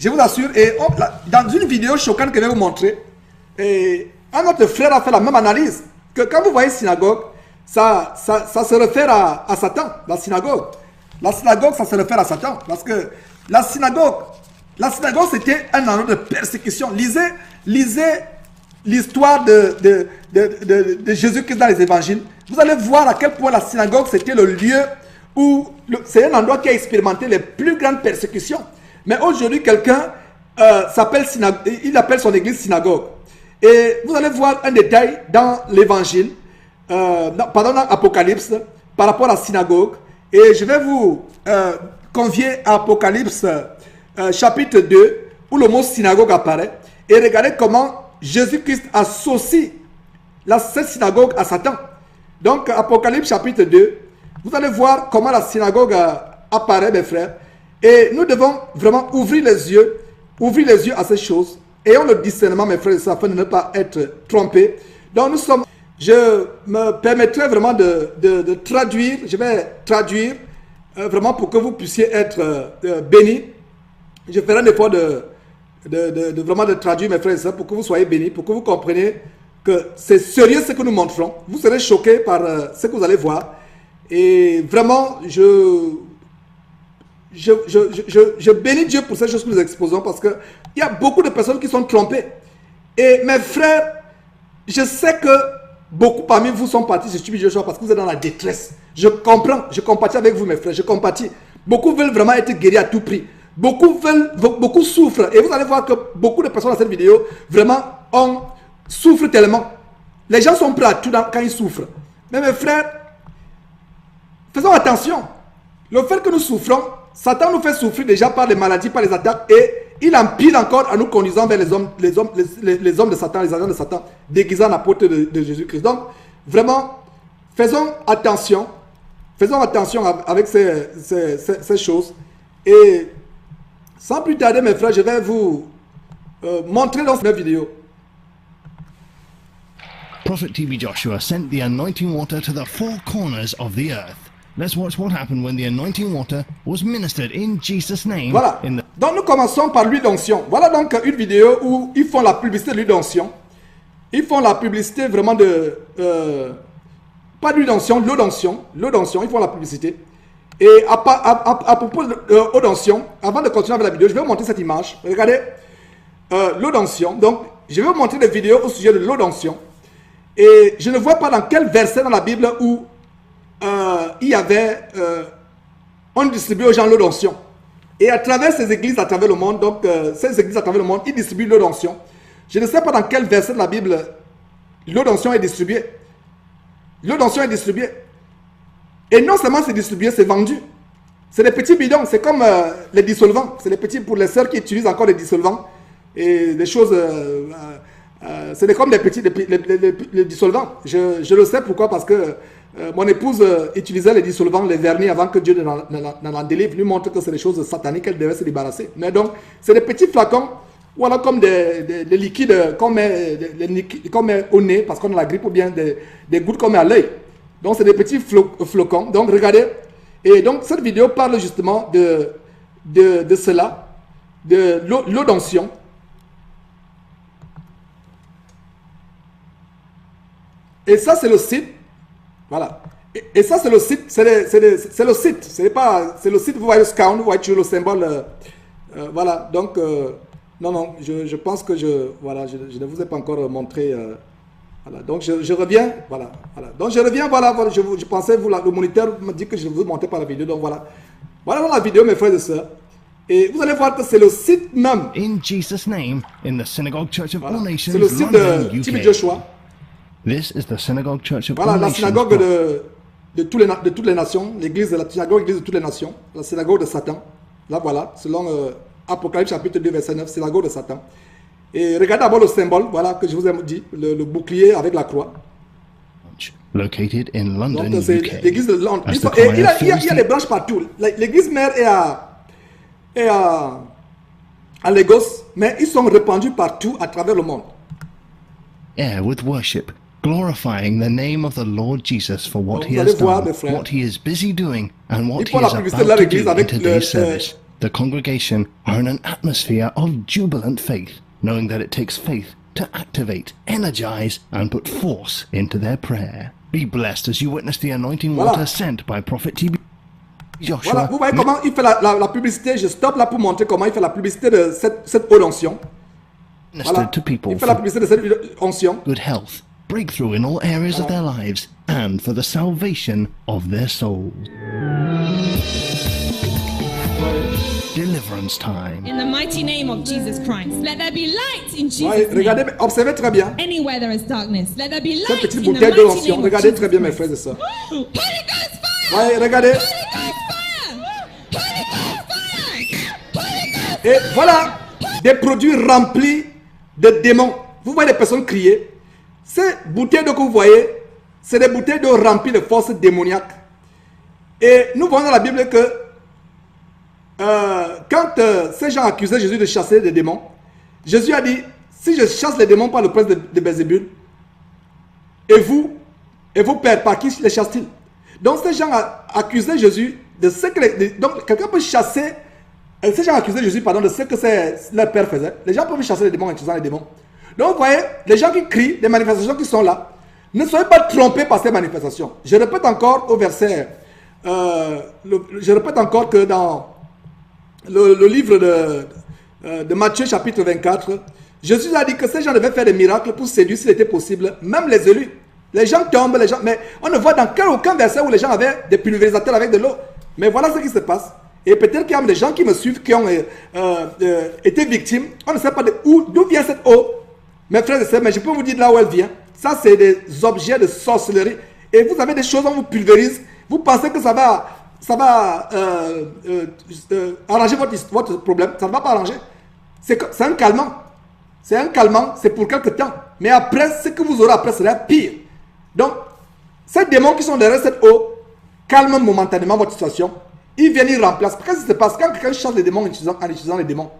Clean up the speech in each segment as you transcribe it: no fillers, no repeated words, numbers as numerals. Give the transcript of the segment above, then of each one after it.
Je vous assure. Et dans une vidéo choquante que je vais vous montrer, et un autre frère a fait la même analyse. Que quand vous voyez synagogue, ça se réfère à Satan, la synagogue. La synagogue, ça se réfère à Satan. Parce que la synagogue c'était un endroit de persécution. Lisez l'histoire de Jésus-Christ dans les évangiles. Vous allez voir à quel point la synagogue, c'était le lieu où... C'est un endroit qui a expérimenté les plus grandes persécutions. Mais aujourd'hui, quelqu'un il appelle son église synagogue. Et vous allez voir un détail dans l'évangile, dans Apocalypse, par rapport à la synagogue. Et je vais vous convier à Apocalypse chapitre 2, où le mot synagogue apparaît. Et regardez comment Jésus-Christ associe cette synagogue à Satan. Donc, Apocalypse chapitre 2, vous allez voir comment la synagogue apparaît, mes frères. Et nous devons vraiment ouvrir les yeux à ces choses. Ayons le discernement, mes frères et sœurs, afin de ne pas être trompés. Donc, je me permettrai vraiment de traduire. Je vais traduire vraiment pour que vous puissiez être bénis. Je ferai un effort vraiment de traduire, mes frères et sœurs, pour que vous soyez bénis, pour que vous compreniez que c'est sérieux ce que nous montrons. Vous serez choqués par ce que vous allez voir. Et vraiment, je bénis Dieu pour ces choses que nous exposons, parce qu'il y a beaucoup de personnes qui sont trompées. Et mes frères, je sais que beaucoup parmi vous sont partis sur Stupid Joshua parce que vous êtes dans la détresse. Je comprends, je compatis avec vous, mes frères, je compatis. Beaucoup veulent vraiment être guéris à tout prix. Beaucoup souffrent. Et vous allez voir que beaucoup de personnes dans cette vidéo, vraiment, souffrent tellement. Les gens sont prêts à tout quand ils souffrent. Mais mes frères, faisons attention. Le fait que nous souffrons, Satan nous fait souffrir déjà par les maladies, par les attaques, et il empile encore en nous conduisant vers les hommes de Satan, les agents de Satan, déguisés en apôtres de Jésus-Christ. Donc, vraiment, faisons attention avec ces choses. Et sans plus tarder, mes frères, je vais vous montrer dans cette vidéo. Prophet TB Joshua sent the anointing water to the four corners of the earth. Let's watch what happened when the anointing water was ministered in Jesus' name. Voilà. Donc nous commençons par l'huile d'onction. Voilà donc une vidéo où ils font la publicité de l'huile d'onction. Ils font la publicité vraiment de... pas d'huile d'onction, l'eau d'onction. L'eau d'onction, ils font la publicité. Et à propos de l'eau d'onction, avant de continuer avec la vidéo, je vais vous montrer cette image. Regardez l'eau d'onction. Donc, je vais vous montrer des vidéos au sujet de l'eau d'onction. Et je ne vois pas dans quel verset dans la Bible où il y avait, on distribuait aux gens l'eau d'onction. Et à travers ces églises à travers le monde, donc ces églises à travers le monde, ils distribuent l'eau d'onction. Je ne sais pas dans quel verset de la Bible l'eau d'onction est distribuée. L'eau d'onction est distribuée. Et non seulement c'est distribué, c'est vendu. C'est des petits bidons, c'est comme les dissolvants. C'est les petits, pour les sœurs qui utilisent encore les dissolvants. Et des choses... c'est comme des petits les dissolvants. Je le sais pourquoi, parce que mon épouse utilisait les dissolvants, les vernis, avant que Dieu n'en délivre. Lui montre que c'est des choses sataniques qu'elle devait se débarrasser. Mais donc, c'est des petits flacons, voilà, comme des liquides qu'on met au nez, parce qu'on a la grippe, ou bien des gouttes qu'on met à l'œil. Donc, c'est des petits flocons. Donc, regardez. Et donc, cette vidéo parle justement de cela, de l'eau d'onction. Et ça, c'est le site. Voilà. Et ça, c'est le site. C'est le site. C'est le site, vous voyez le scout, vous voyez toujours le symbole. Voilà. Donc, non, je pense que je ne vous ai pas encore montré. Voilà. Donc, je reviens. Voilà. Donc, je reviens. Voilà. Je pensais, le moniteur m'a dit que je vous montrais par la vidéo. Donc, voilà. Voilà la vidéo, mes frères et sœurs. Et vous allez voir que c'est le site même. In Jesus' name, in the Synagogue Church of All Nations, c'est le site de TB Joshua. This is the Synagogue Church of Voilà, All la Nations. synagogue de toutes les nations, l'église de la synagogue, l'église de toutes les nations, la synagogue de Satan. Là, voilà, selon Apocalypse chapitre 2, verset 9, synagogue de Satan. Et regardez d'abord le symbole, voilà, que je vous ai dit, le bouclier avec la croix. Located in London, donc, c'est UK. l'église de Londres. Il y a des branches partout. L'église mère est à Lagos, mais ils sont répandus partout à travers le monde. Air with worship, glorifying the name of the Lord Jesus for what he has done, what he is busy doing, and what he is about to do in today's service. The congregation are in an atmosphere of jubilant faith, knowing that it takes faith to activate, energize, and put force into their prayer. Be blessed as you witness the anointing water sent by Prophet TB Joshua. Voilà, vous voyez comment il fait la publicité. Je stoppe là pour montrer comment il fait la publicité de cette eau d'onction. Voilà. To people Il fait la publicité de cette onction. Good health, breakthrough in all areas of their lives, and for the salvation of their souls. Deliverance time. In the mighty name of Jesus Christ, let there be light in Jesus' Ouais, regardez, name. observez très bien. Anywhere there is darkness, let there be Cette light petite in the bouteille mighty d'onction. name of Regardez Jesus très bien, mes Christ. frères et sœurs. Holy Ghost fire! Ouais, regardez. Holy Ghost fire! Holy Ghost fire! Holy Ghost Et voilà des produits remplis de démons. Vous voyez les personnes crier. Ces bouteilles d'eau que vous voyez, c'est des bouteilles d'eau remplies de forces démoniaques. Et nous voyons dans la Bible que quand ces gens accusaient Jésus de chasser des démons, Jésus a dit, si je chasse les démons par le prince de Belzébul, et vos pères, par qui les chassent-ils? Donc ces gens accusaient Jésus de ce que donc quelqu'un peut chasser. Ces gens accusaient Jésus de ce que leur père faisait. Les gens peuvent chasser les démons en utilisant les démons. Donc vous voyez, les gens qui crient, les manifestations qui sont là, ne soyez pas trompés par ces manifestations. Je répète encore au verset, je répète encore que dans le livre de Matthieu chapitre 24, Jésus a dit que ces gens devaient faire des miracles pour séduire s'il était possible, même les élus. Les gens tombent, mais on ne voit dans aucun verset où les gens avaient des pulvérisateurs avec de l'eau. Mais voilà ce qui se passe. Et peut-être qu'il y a des gens qui me suivent, qui ont été victimes. On ne sait pas d'où vient cette eau. Mes frères et sœurs, mais je peux vous dire de là où elle vient. Ça, c'est des objets de sorcellerie. Et vous avez des choses, on vous pulvérise. Vous pensez que ça va arranger votre problème. Ça ne va pas arranger. C'est un calmant. C'est un calmant, c'est pour quelque temps. Mais après, ce que vous aurez après sera pire. Donc, ces démons qui sont derrière cette eau calment momentanément votre situation. Ils viennent, ils remplacent. Qu'est-ce qui se passe? Quand quelqu'un chasse les démons en utilisant les démons,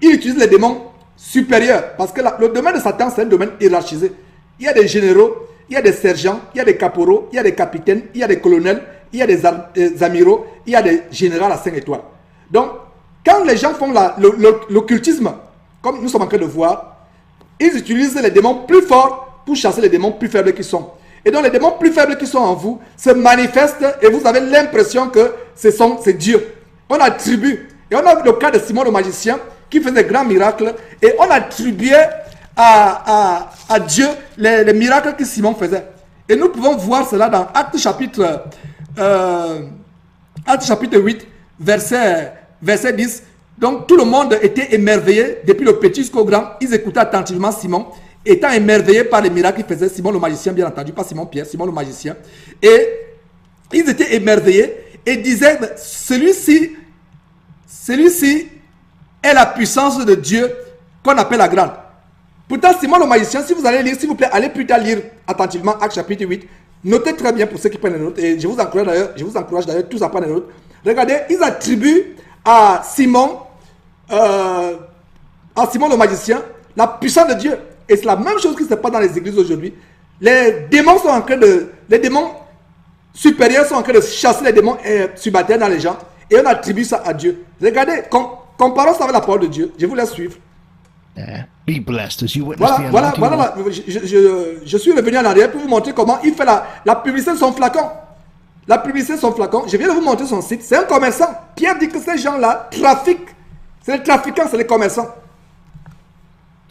il utilise les démons supérieurs. Parce que le domaine de Satan, c'est un domaine hiérarchisé. Il y a des généraux, il y a des sergents, il y a des caporaux, il y a des capitaines, il y a des colonels, il y a des amiraux, il y a des généraux à 5 étoiles. Donc, quand les gens font l'occultisme, comme nous sommes en train de voir, ils utilisent les démons plus forts pour chasser les démons plus faibles qui sont. Et donc les démons plus faibles qui sont en vous se manifestent et vous avez l'impression que c'est Dieu. On attribue, et on a vu le cas de Simon le magicien qui faisait des grands miracles et on attribuait à Dieu les miracles que Simon faisait. Et nous pouvons voir cela dans Actes chapitre 8, verset 10. Donc tout le monde était émerveillé, depuis le petit jusqu'au grand. Ils écoutaient attentivement Simon, étant émerveillés par les miracles qu'il faisait. Simon le magicien, bien entendu, pas Simon Pierre, Simon le magicien. Et ils étaient émerveillés et disaient, celui-ci est la puissance de Dieu qu'on appelle la grande. Pourtant, Simon le magicien, si vous allez lire, s'il vous plaît, allez plus tard lire attentivement Actes chapitre 8. Notez très bien pour ceux qui prennent les notes. Et je vous encourage d'ailleurs tous à prendre les notes. Regardez, ils attribuent à Simon le magicien la puissance de Dieu. Et c'est la même chose qui se passe dans les églises aujourd'hui. Les démons supérieurs sont en train de chasser les démons subalternes dans les gens. Et on attribue ça à Dieu. Regardez, comparons ça avec la parole de Dieu. Je vous laisse suivre. Be blessed as you witness the Voilà, anointing. je suis revenu en arrière pour vous montrer comment il fait la publicité de son flacon. La publicité de son flacon, je viens de vous montrer son site. C'est un commerçant. Pierre dit que ces gens-là trafiquent. C'est les trafiquants, c'est les commerçants.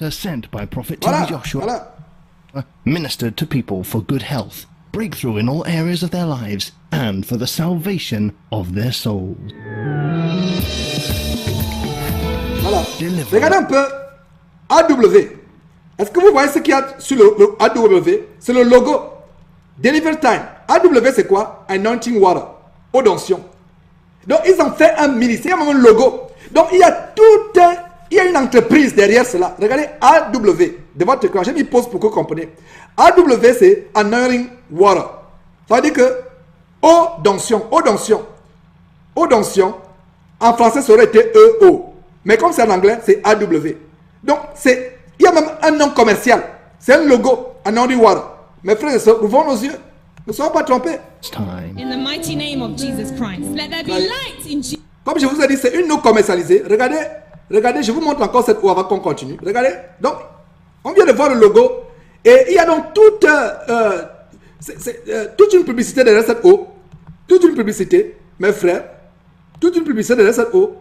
Sent by Prophet Voilà, TB Joshua. voilà. Ministered to people for good health, breakthrough in all areas of their lives, and for the salvation of their souls. Voilà. Deliver. Regardez un peu AW. Est-ce que vous voyez ce qu'il y a sur le AW? C'est le logo. Deliver Time. AW, c'est quoi? Anointing Water. Eau d'onction. Donc, ils ont fait un ministère, il y a même un logo. Donc, il y a une entreprise derrière cela. Regardez AW. De votre écran, j'ai mis pause pour que vous compreniez. AW, c'est Anointing Water. Ça veut dire que eau d'onction. Eau d'onction. Eau d'onction. En français, ça aurait été EO. Mais comme c'est en anglais, c'est AW. Donc, il y a même un nom commercial. C'est un logo. Anointing Water. Mes frères et sœurs, ouvrons nos yeux. Ne soyons pas trompés. It's time. In the mighty name of Jesus Christ, let there be light in Jesus. Comme je vous ai dit, c'est une eau commercialisée. Regardez, regardez, je vous montre encore cette eau avant qu'on continue. Regardez, donc, on vient de voir le logo. Et il y a donc toute une publicité derrière cette eau. Toute une publicité, mes frères. Toute une publicité derrière cette eau.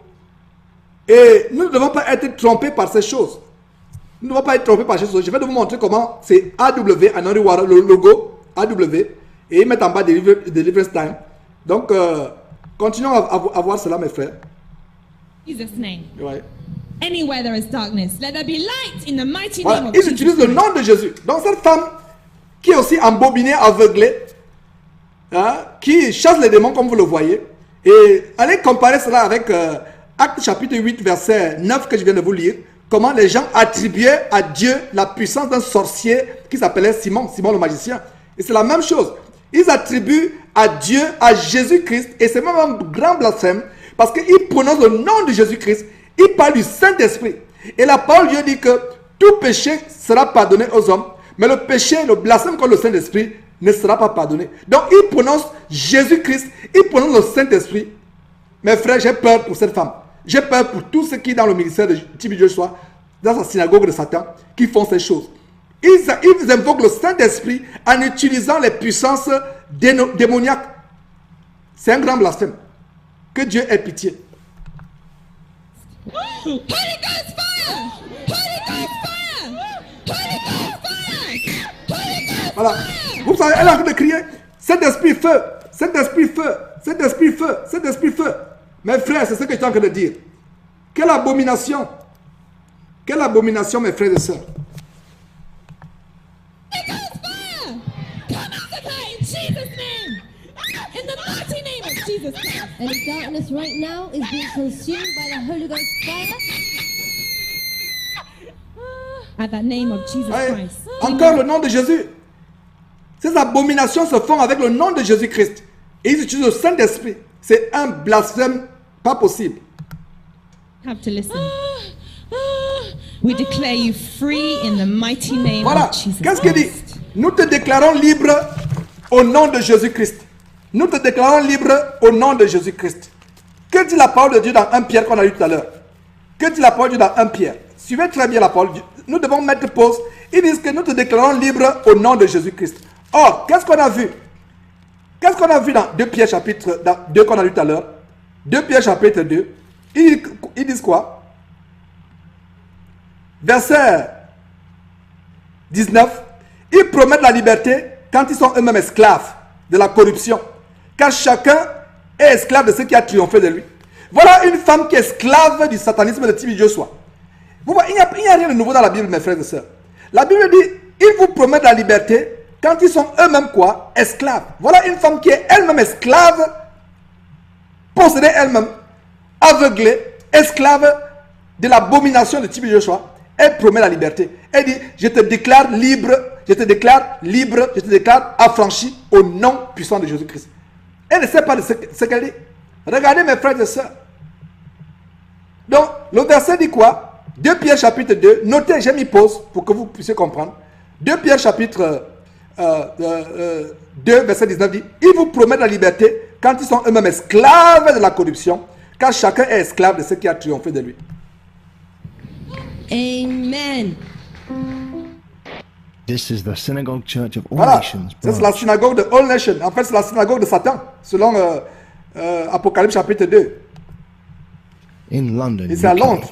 Et nous ne devons pas être trompés par ces choses. Nous ne devons pas être trompés par ces choses. Je vais vous montrer comment c'est AW, Anointing Water, le logo AW. Et ils mettent en bas Deliverance Time. Donc, continuons à voir cela, mes frères. Jesus' name. Ouais. Anywhere there is darkness, let there be light in the mighty Voilà, name of ils Jesus. utilisent le nom de Jésus. Donc cette femme qui est aussi embobinée, aveuglée, hein, qui chasse les démons comme vous le voyez. Et allez comparer cela avec Actes chapitre 8 verset 9 que je viens de vous lire. Comment les gens attribuaient à Dieu la puissance d'un sorcier qui s'appelait Simon, Simon le magicien. Et c'est la même chose. Ils attribuent à Dieu, à Jésus-Christ, et c'est même un grand blasphème, parce qu'ils prononcent le nom de Jésus-Christ, ils parlent du Saint-Esprit. Et la parole de Dieu dit que tout péché sera pardonné aux hommes, mais le péché, le blasphème contre le Saint-Esprit ne sera pas pardonné. Donc ils prononcent Jésus-Christ, ils prononcent le Saint-Esprit. Mes frères, j'ai peur pour cette femme. J'ai peur pour tous ceux qui dans le ministère de Tibi Joshua, dans sa synagogue de Satan, qui font ces choses. Ils invoquent le Saint-Esprit en utilisant les puissances démoniaques. C'est un grand blasphème. Que Dieu ait pitié. Holy Ghost fire! Holy Ghost fire! Holy Ghost fire! Holy Ghost Voilà. fire! Vous savez, elle est en train de crier Saint-Esprit feu, Saint-Esprit feu, Saint-Esprit feu, Saint-Esprit feu. Mes frères, c'est ce que je suis en train de dire. Quelle abomination! Quelle abomination, mes frères et sœurs. Holy Ghost fire! Come out of her in Jesus' name! In the mighty name of Jesus Christ! Any darkness right now is being consumed by the Holy Ghost fire. At that name of Jesus Ouais. Christ. Encore le nom de Jésus. Ces abominations se font avec le nom de Jésus-Christ. Et ils utilisent le Saint-Esprit. C'est un blasphème pas possible. Have to listen. We declare you free in the mighty name Voilà. of Jesus Qu'est-ce qu'il dit? Christ. Nous te déclarons libre au nom de Jésus-Christ. Nous te déclarons libre au nom de Jésus-Christ. Que dit la parole de Dieu dans 1 Pierre qu'on a lu tout à l'heure? Que dit la parole de Dieu dans 1 Pierre? Suivez très bien la parole de Dieu. Nous devons mettre pause. Ils disent que nous te déclarons libre au nom de Jésus-Christ. Or, qu'est-ce qu'on a vu? Qu'est-ce qu'on a vu dans 2 Pierre chapitre 2 qu'on a lu tout à l'heure? 2 Pierre chapitre 2. Ils disent quoi? Verset 19. Ils promettent la liberté quand ils sont eux-mêmes esclaves de la corruption. Car chacun est esclave de ce qui a triomphé de lui. Voilà une femme qui est esclave du satanisme de Tibi Joshua. Vous voyez, il n'y a rien de nouveau dans la Bible, mes frères et sœurs. La Bible dit, ils vous promettent la liberté quand ils sont eux-mêmes quoi? Esclaves. Voilà une femme qui est elle-même esclave, possédée elle-même, aveuglée, esclave de l'abomination de Tibi Joshua. Elle promet la liberté. Elle dit, je te déclare libre, je te déclare libre, je te déclare affranchi au nom puissant de Jésus-Christ. Elle ne sait pas de ce qu'elle dit. Regardez mes frères et sœurs. Donc, le verset dit quoi? 2 Pierre chapitre 2. Notez, j'ai mis pause pour que vous puissiez comprendre. 2 Pierre chapitre 2, verset 19 dit, ils vous promettent la liberté quand ils sont eux-mêmes esclaves de la corruption, car chacun est esclave de ce qui a triomphé de lui. Amen. This is the synagogue church of all Voilà, nations. c'est la synagogue de All Nation. En fait, c'est la synagogue de Satan, selon Apocalypse chapitre 2. In London, Et c'est à UK, Londres.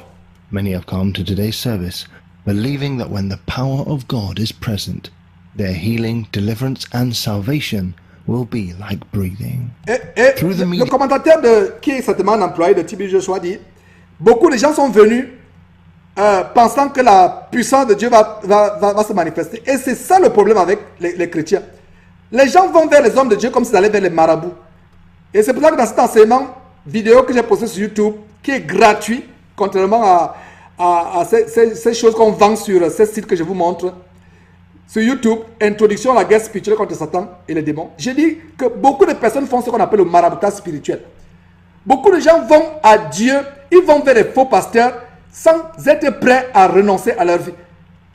many have come to today's service, believing that when the power of God is present, their healing, deliverance, and salvation will be like breathing. Et Through the le media- commentateur qui est certainement un employé de Tibi Joshua dit, beaucoup de gens sont venus pensant que la puissance de Dieu va se manifester. Et c'est ça le problème avec les chrétiens. Les gens vont vers les hommes de Dieu comme s'ils allaient vers les marabouts. Et c'est pour ça que dans cet enseignement vidéo que j'ai posté sur YouTube, qui est gratuit, contrairement à ces choses qu'on vend sur ces sites que je vous montre, sur YouTube, Introduction à la guerre spirituelle contre Satan et les démons, j'ai dit que beaucoup de personnes font ce qu'on appelle le maraboutage spirituel. Beaucoup de gens vont à Dieu, ils vont vers les faux pasteurs sans être prêts à renoncer à leur vie.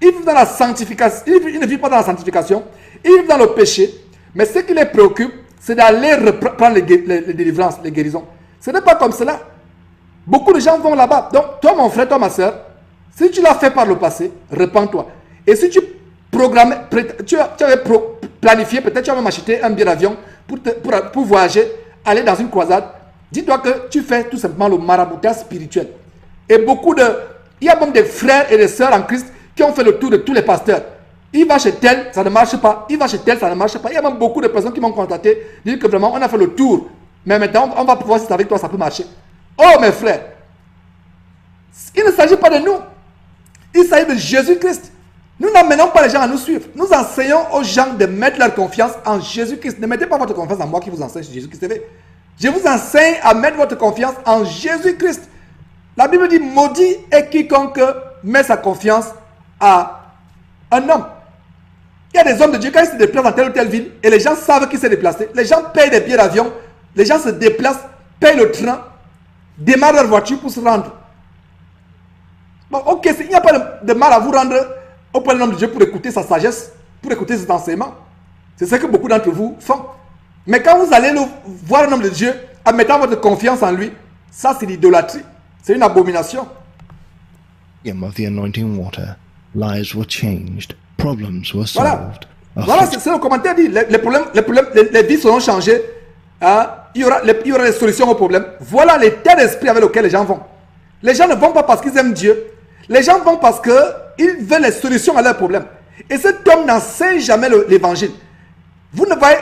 Ils vivent dans la sanctification, ils ne vivent pas dans la sanctification, ils vivent dans le péché, mais ce qui les préoccupe, c'est d'aller reprendre les délivrances, les guérisons. Ce n'est pas comme cela. Beaucoup de gens vont là-bas. Donc, toi, mon frère, toi, ma soeur, si tu l'as fait par le passé, repens-toi. Et si tu avais planifié, peut-être tu as même acheté un billet d'avion pour voyager, aller dans une croisade, dis-toi que tu fais tout simplement le maraboutage spirituel. Et il y a même des frères et des sœurs en Christ qui ont fait le tour de tous les pasteurs. Il va chez tel, ça ne marche pas. Il va chez tel, ça ne marche pas. Il y a même beaucoup de personnes qui m'ont contacté, dire que vraiment, on a fait le tour. Mais maintenant, on va pouvoir, si c'est avec toi, ça peut marcher. Oh, mes frères, il ne s'agit pas de nous. Il s'agit de Jésus-Christ. Nous n'amenons pas les gens à nous suivre. Nous enseignons aux gens de mettre leur confiance en Jésus-Christ. Ne mettez pas votre confiance en moi qui vous enseigne sur Jésus-Christ. Je vous enseigne à mettre votre confiance en Jésus-Christ. La Bible dit, maudit est quiconque met sa confiance à un homme. Il y a des hommes de Dieu, quand ils se déplacent dans telle ou telle ville, et les gens savent qui s'est déplacé, les gens payent des billets d'avion, les gens se déplacent, payent le train, démarrent leur voiture pour se rendre. Bon, ok, il n'y a pas de mal à vous rendre auprès de l'homme de Dieu pour écouter sa sagesse, pour écouter ses enseignements. C'est ce que beaucoup d'entre vous font. Mais quand vous allez voir un homme de Dieu, en mettant votre confiance en lui, ça c'est l'idolâtrie. C'est une abomination. Of the anointing water, lives were changed, problems were Voilà, solved. voilà c'est le commentaire dit. Les vies seront changées. Hein? Il y aura des solutions aux problèmes. Voilà l'état d'esprit avec lequel les gens vont. Les gens ne vont pas parce qu'ils aiment Dieu. Les gens vont parce qu'ils veulent les solutions à leurs problèmes. Et cet homme n'enseigne jamais l'évangile. Vous ne voyez,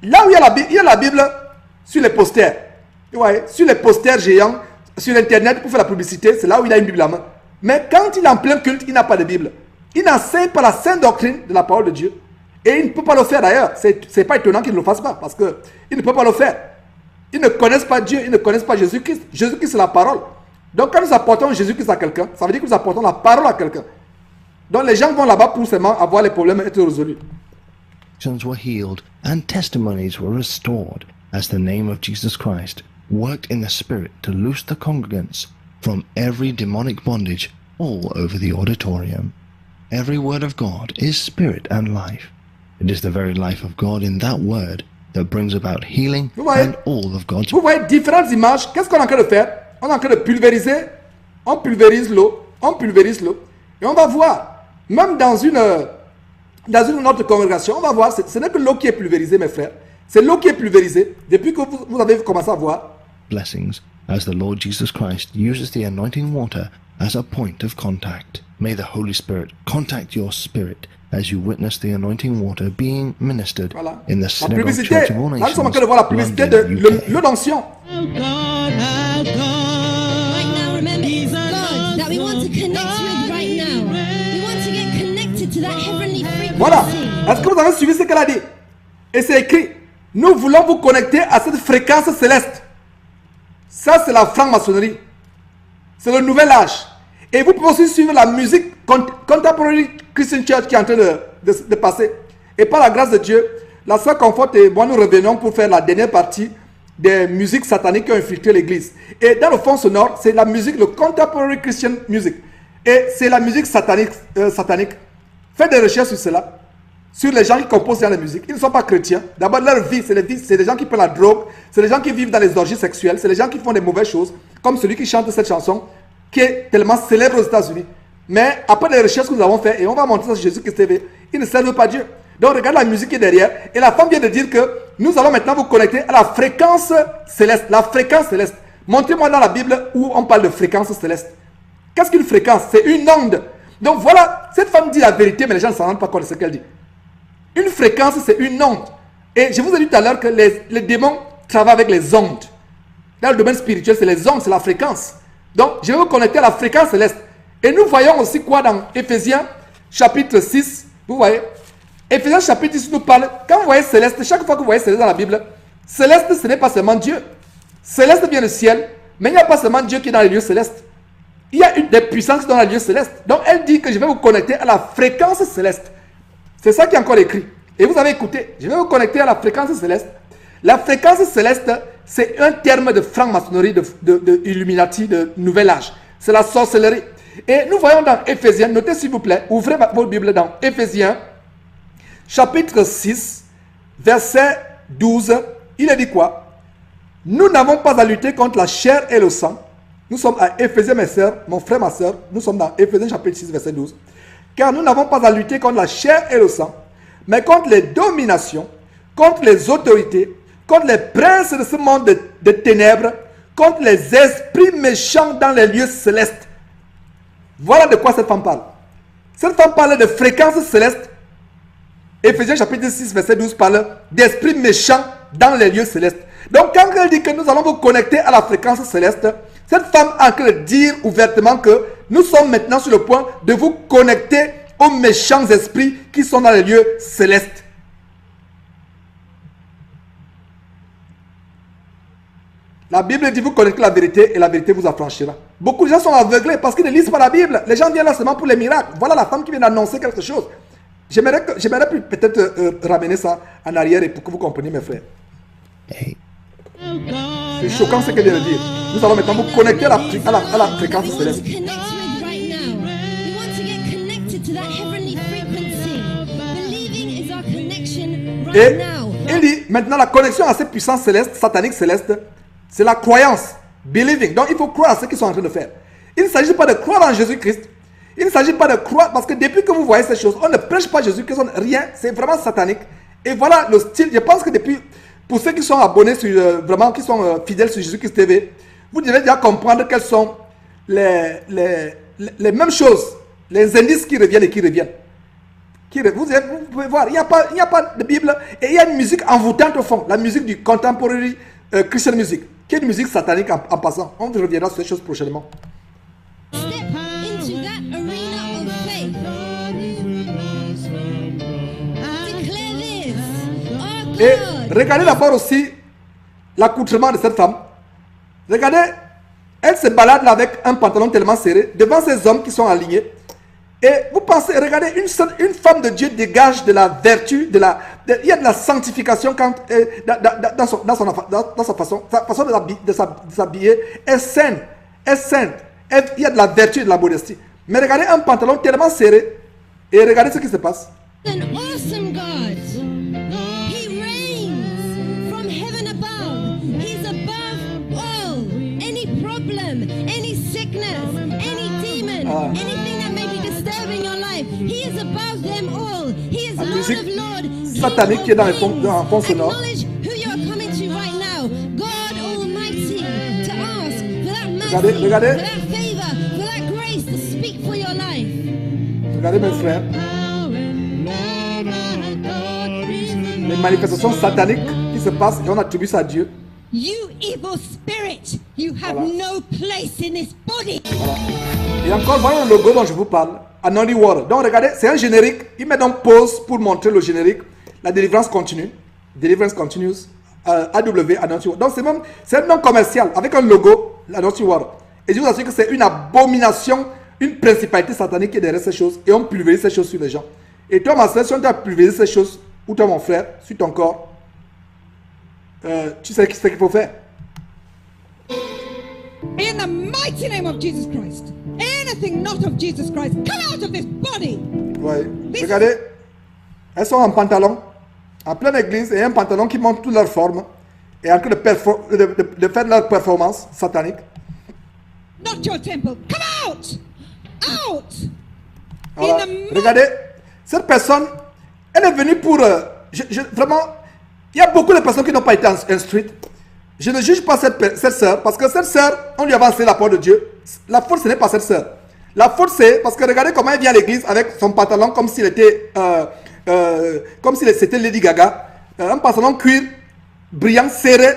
là où il y a la Bible sur les posters. Vous voyez, sur les posters géants, sur Internet pour faire la publicité, c'est là où il a une Bible à main. Mais quand il est en plein culte, il n'a pas de Bible. Il n'enseigne pas la sainte doctrine de la parole de Dieu. Et il ne peut pas le faire d'ailleurs. C'est pas étonnant qu'il ne le fasse pas. Parce qu'il ne peut pas le faire. Ils ne connaissent pas Dieu, ils ne connaissent pas Jésus-Christ. Jésus-Christ, c'est la parole. Donc quand nous apportons Jésus-Christ à quelqu'un, ça veut dire que nous apportons la parole à quelqu'un. Donc les gens vont là-bas pour seulement avoir les problèmes être résolus. Were healed and testimonies were restored as the name of Jesus Christ worked in the Spirit to loose the congregants from every demonic bondage all over the auditorium. Every word of God is spirit and life. It is the very life of God in that word that brings about healing and all of God's. Vous voyez différentes images. Qu'est-ce qu'on est en train de faire? On est en train de pulvériser. On pulvérise l'eau. On pulvérise l'eau. Et on va voir. Même dans une autre congrégation, on va voir. Ce n'est que l'eau qui est pulvérisée, mes frères. C'est l'eau qui est pulvérisée. Depuis que vous avez commencé à voir. Blessings as the Lord Jesus Christ uses the anointing water as a point of contact. May the Holy Spirit contact your spirit as you witness the anointing water being ministered in the Synagogue Church of All Nations. Là, nous sommes en train de voir la publicité de l'eau d'onction. Right now, remember, it's God that we want to connect with right now. We want to get connected to that heavenly frequency. Voilà. Est-ce que vous avez suivi ce qu'elle a dit? Et c'est écrit. Nous voulons vous connecter à cette fréquence céleste. Ça, c'est la franc-maçonnerie. C'est le nouvel âge. Et vous pouvez aussi suivre la musique Contemporary Christian Church qui est en train de passer. Et par la grâce de Dieu, la sœur Comfort et moi, nous revenons pour faire la dernière partie des musiques sataniques qui ont infiltré l'église. Et dans le fond sonore, c'est la musique, le Contemporary Christian Music. Et c'est la musique satanique. Faites des recherches sur cela. Sur les gens qui composent dans la musique. Ils ne sont pas chrétiens. D'abord, leur vie, c'est des gens qui prennent la drogue. C'est des gens qui vivent dans les orgies sexuelles. C'est des gens qui font des mauvaises choses. Comme celui qui chante cette chanson, qui est tellement célèbre aux États-Unis. Mais après les recherches que nous avons faites, et on va montrer ça sur Jésus-Christ TV, ils ne servent pas Dieu. Donc regarde la musique qui est derrière. Et la femme vient de dire que nous allons maintenant vous connecter à la fréquence céleste. La fréquence céleste. Montrez-moi dans la Bible où on parle de fréquence céleste. Qu'est-ce qu'une fréquence? C'est une onde. Donc voilà, cette femme dit la vérité, mais les gens ne s'en rendent pas compte de ce qu'elle dit. Une fréquence, c'est une onde. Et je vous ai dit tout à l'heure que les démons travaillent avec les ondes. Dans le domaine spirituel, c'est les ondes, c'est la fréquence. Donc, je vais vous connecter à la fréquence céleste. Et nous voyons aussi quoi dans Éphésiens chapitre 6. Vous voyez, Éphésiens chapitre 6 nous parle, quand vous voyez céleste, chaque fois que vous voyez céleste dans la Bible, céleste, ce n'est pas seulement Dieu. Céleste vient du ciel, mais il n'y a pas seulement Dieu qui est dans les lieux célestes. Il y a des puissances dans les lieux célestes. Donc, elle dit que je vais vous connecter à la fréquence céleste. C'est ça qui est encore écrit. Et vous avez écouté, je vais vous connecter à la fréquence céleste. La fréquence céleste, c'est un terme de franc-maçonnerie, de Illuminati, de nouvel âge. C'est la sorcellerie. Et nous voyons dans Éphésiens, notez s'il vous plaît, ouvrez votre Bible dans Éphésiens, chapitre 6, verset 12. Il est dit quoi? Nous n'avons pas à lutter contre la chair et le sang, Nous sommes à Éphésiens, mes sœurs, mon frère, ma sœur. Nous sommes dans Éphésiens chapitre 6, verset 12. Car nous n'avons pas à lutter contre la chair et le sang, mais contre les dominations, contre les autorités, contre les princes de ce monde de ténèbres, contre les esprits méchants dans les lieux célestes. Voilà de quoi cette femme parle. Cette femme parle de fréquences célestes. Éphésiens chapitre 6, verset 12 parle d'esprits méchants dans les lieux célestes. Donc quand elle dit que nous allons vous connecter à la fréquence céleste, cette femme a en train de dire ouvertement que nous sommes maintenant sur le point de vous connecter aux méchants esprits qui sont dans les lieux célestes. La Bible dit vous connaîtrez la vérité et la vérité vous affranchira. Beaucoup de gens sont aveuglés parce qu'ils ne lisent pas la Bible. Les gens viennent là seulement pour les miracles. Voilà la femme qui vient d'annoncer quelque chose. J'aimerais peut-être ramener ça en arrière et pour que vous compreniez, mes frères. Hey. C'est choquant ce qu'elle vient de dire. Nous allons maintenant vous connecter à la fréquence céleste. Connect with right now. We want to get connected to that heavenly frequency. Believing is our connection right Et now. il dit maintenant la connexion à ces puissances célestes, sataniques célestes, c'est la croyance. Believing. Donc il faut croire à ce qu'ils sont en train de faire. Il ne s'agit pas de croire en Jésus-Christ. Il ne s'agit pas de croire, parce que depuis que vous voyez ces choses, on ne prêche pas Jésus-Christ, rien, c'est vraiment satanique. Et voilà le style. Je pense que depuis, pour ceux qui sont abonnés, vraiment qui sont fidèles sur Jésus-Christ TV, vous devez déjà comprendre quelles sont les mêmes choses, les indices qui reviennent et qui reviennent. Vous pouvez voir, il n'y a pas de Bible et il y a une musique envoûtante au fond, la musique du contemporary Christian music, qui est une musique satanique en passant. On reviendra sur ces choses prochainement. Step into that arena of faith. Declare this. Our Et God. regardez d'abord aussi l'accoutrement de cette femme. Regardez, elle se balade là avec un pantalon tellement serré devant ces hommes qui sont alignés. Et vous pensez, regardez, une femme de Dieu dégage de la vertu, il y a de la sanctification quand, dans sa façon de s'habiller. Elle est sainte, il y a de la vertu et de la modestie. Mais regardez un pantalon tellement serré et regardez ce qui se passe. An awesome God. He reigns from heaven above. He's above all. Any problem, any sickness, any demon, anything that may be disturbing your life. He is above them all. He is La Lord musique of Lords. satanique qui est dans le fond sonore. Acknowledge who you are coming to right now. God Almighty, to ask for that mercy, Regardez. for that favor, for that grace to speak for your life. Regardez mes frères, les manifestations sataniques qui se passent et on attribue ça à Dieu. You evil spirit, you have Voilà. no place in this body. Voilà. Et encore, voilà le logo dont je vous parle, Anointing Water. Donc regardez, c'est un générique. Il met donc pause pour montrer le générique. La délivrance continue. Deliverance continues. AW, Anointing Water. Donc c'est un nom commercial avec un logo, Anointing Water. Et je vous assure que c'est une abomination, une principalité satanique qui est derrière ces choses. Et on pulvérise ces choses sur les gens. Et toi, ma soeur, si on t'a pulvérisé ces choses, ou toi, mon frère, sur ton corps, tu sais ce qu'il faut faire. In the mighty name of Jesus Christ, anything not of Jesus Christ, come out of this body. Ouais. Regardez, elles sont en pantalon, en pleine église, et un pantalon qui montre toute leur forme, et en train de faire leur performance satanique. Not your temple. Come out! Out! Voilà. In the Regardez, cette personne, elle est venue pour... vraiment, il y a beaucoup de personnes qui n'ont pas été instruites. Je ne juge pas cette sœur, parce que cette sœur, on lui a avancé la parole de Dieu. La faute, ce n'est pas cette sœur. La faute, c'est parce que regardez comment elle vient à l'église avec son pantalon comme s'il était... comme si c'était Lady Gaga. Un pantalon cuir, brillant, serré.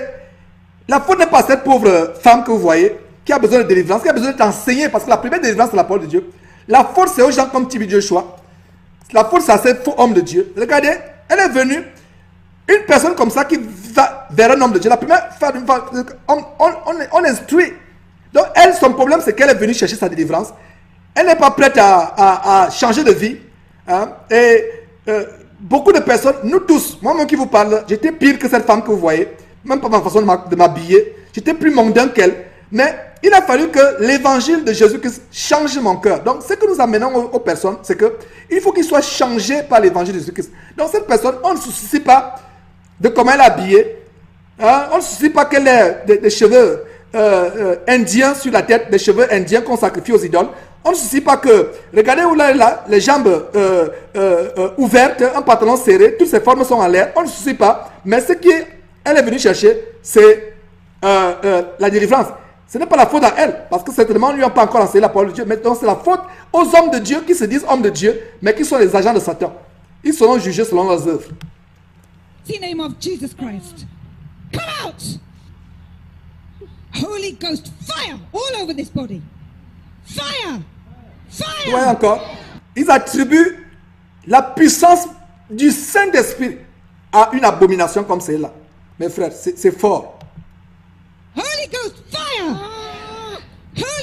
La faute n'est pas cette pauvre femme que vous voyez, qui a besoin de délivrance, qui a besoin d'être enseignée, parce que la première délivrance, c'est la parole de Dieu. La faute, c'est aux gens comme Tibi Joshua. La faute, c'est à ces faux hommes de Dieu. Regardez, elle est venue, une personne comme ça qui va vers un homme de Dieu. La première fois, on instruit. Donc, elle, son problème, c'est qu'elle est venue chercher sa délivrance. Elle n'est pas prête à changer de vie. Hein. Et beaucoup de personnes, nous tous, moi-même qui vous parle, j'étais pire que cette femme que vous voyez. Même pas ma façon de m'habiller. J'étais plus mondain qu'elle. Mais il a fallu que l'évangile de Jésus-Christ change mon cœur. Donc, ce que nous amenons aux personnes, c'est que il faut qu'ils soient changés par l'évangile de Jésus-Christ. Donc, cette personne, on ne se soucie pas de comment elle est habillée. Hein? On ne se soucie pas qu'elle ait des cheveux indiens sur la tête, des cheveux indiens qu'on sacrifie aux idoles. On ne se soucie pas que, regardez où là, là les jambes ouvertes, un pantalon serré, toutes ces formes sont en l'air. On ne se soucie pas. Mais ce qu'elle est venue chercher, c'est la délivrance. Ce n'est pas la faute à elle, parce que certainement, lui n'a pas encore enseigné la parole de Dieu. Mais donc, c'est la faute aux hommes de Dieu qui se disent hommes de Dieu, mais qui sont les agents de Satan. Ils seront jugés selon leurs œuvres. In the name of Jesus Christ, come out! Holy Ghost, fire all over this body. Fire! Vous voyez Fire! encore, ils attribuent la puissance du Saint-Esprit à une abomination comme celle-là. Mes frères, c'est fort. Holy Ghost, fire!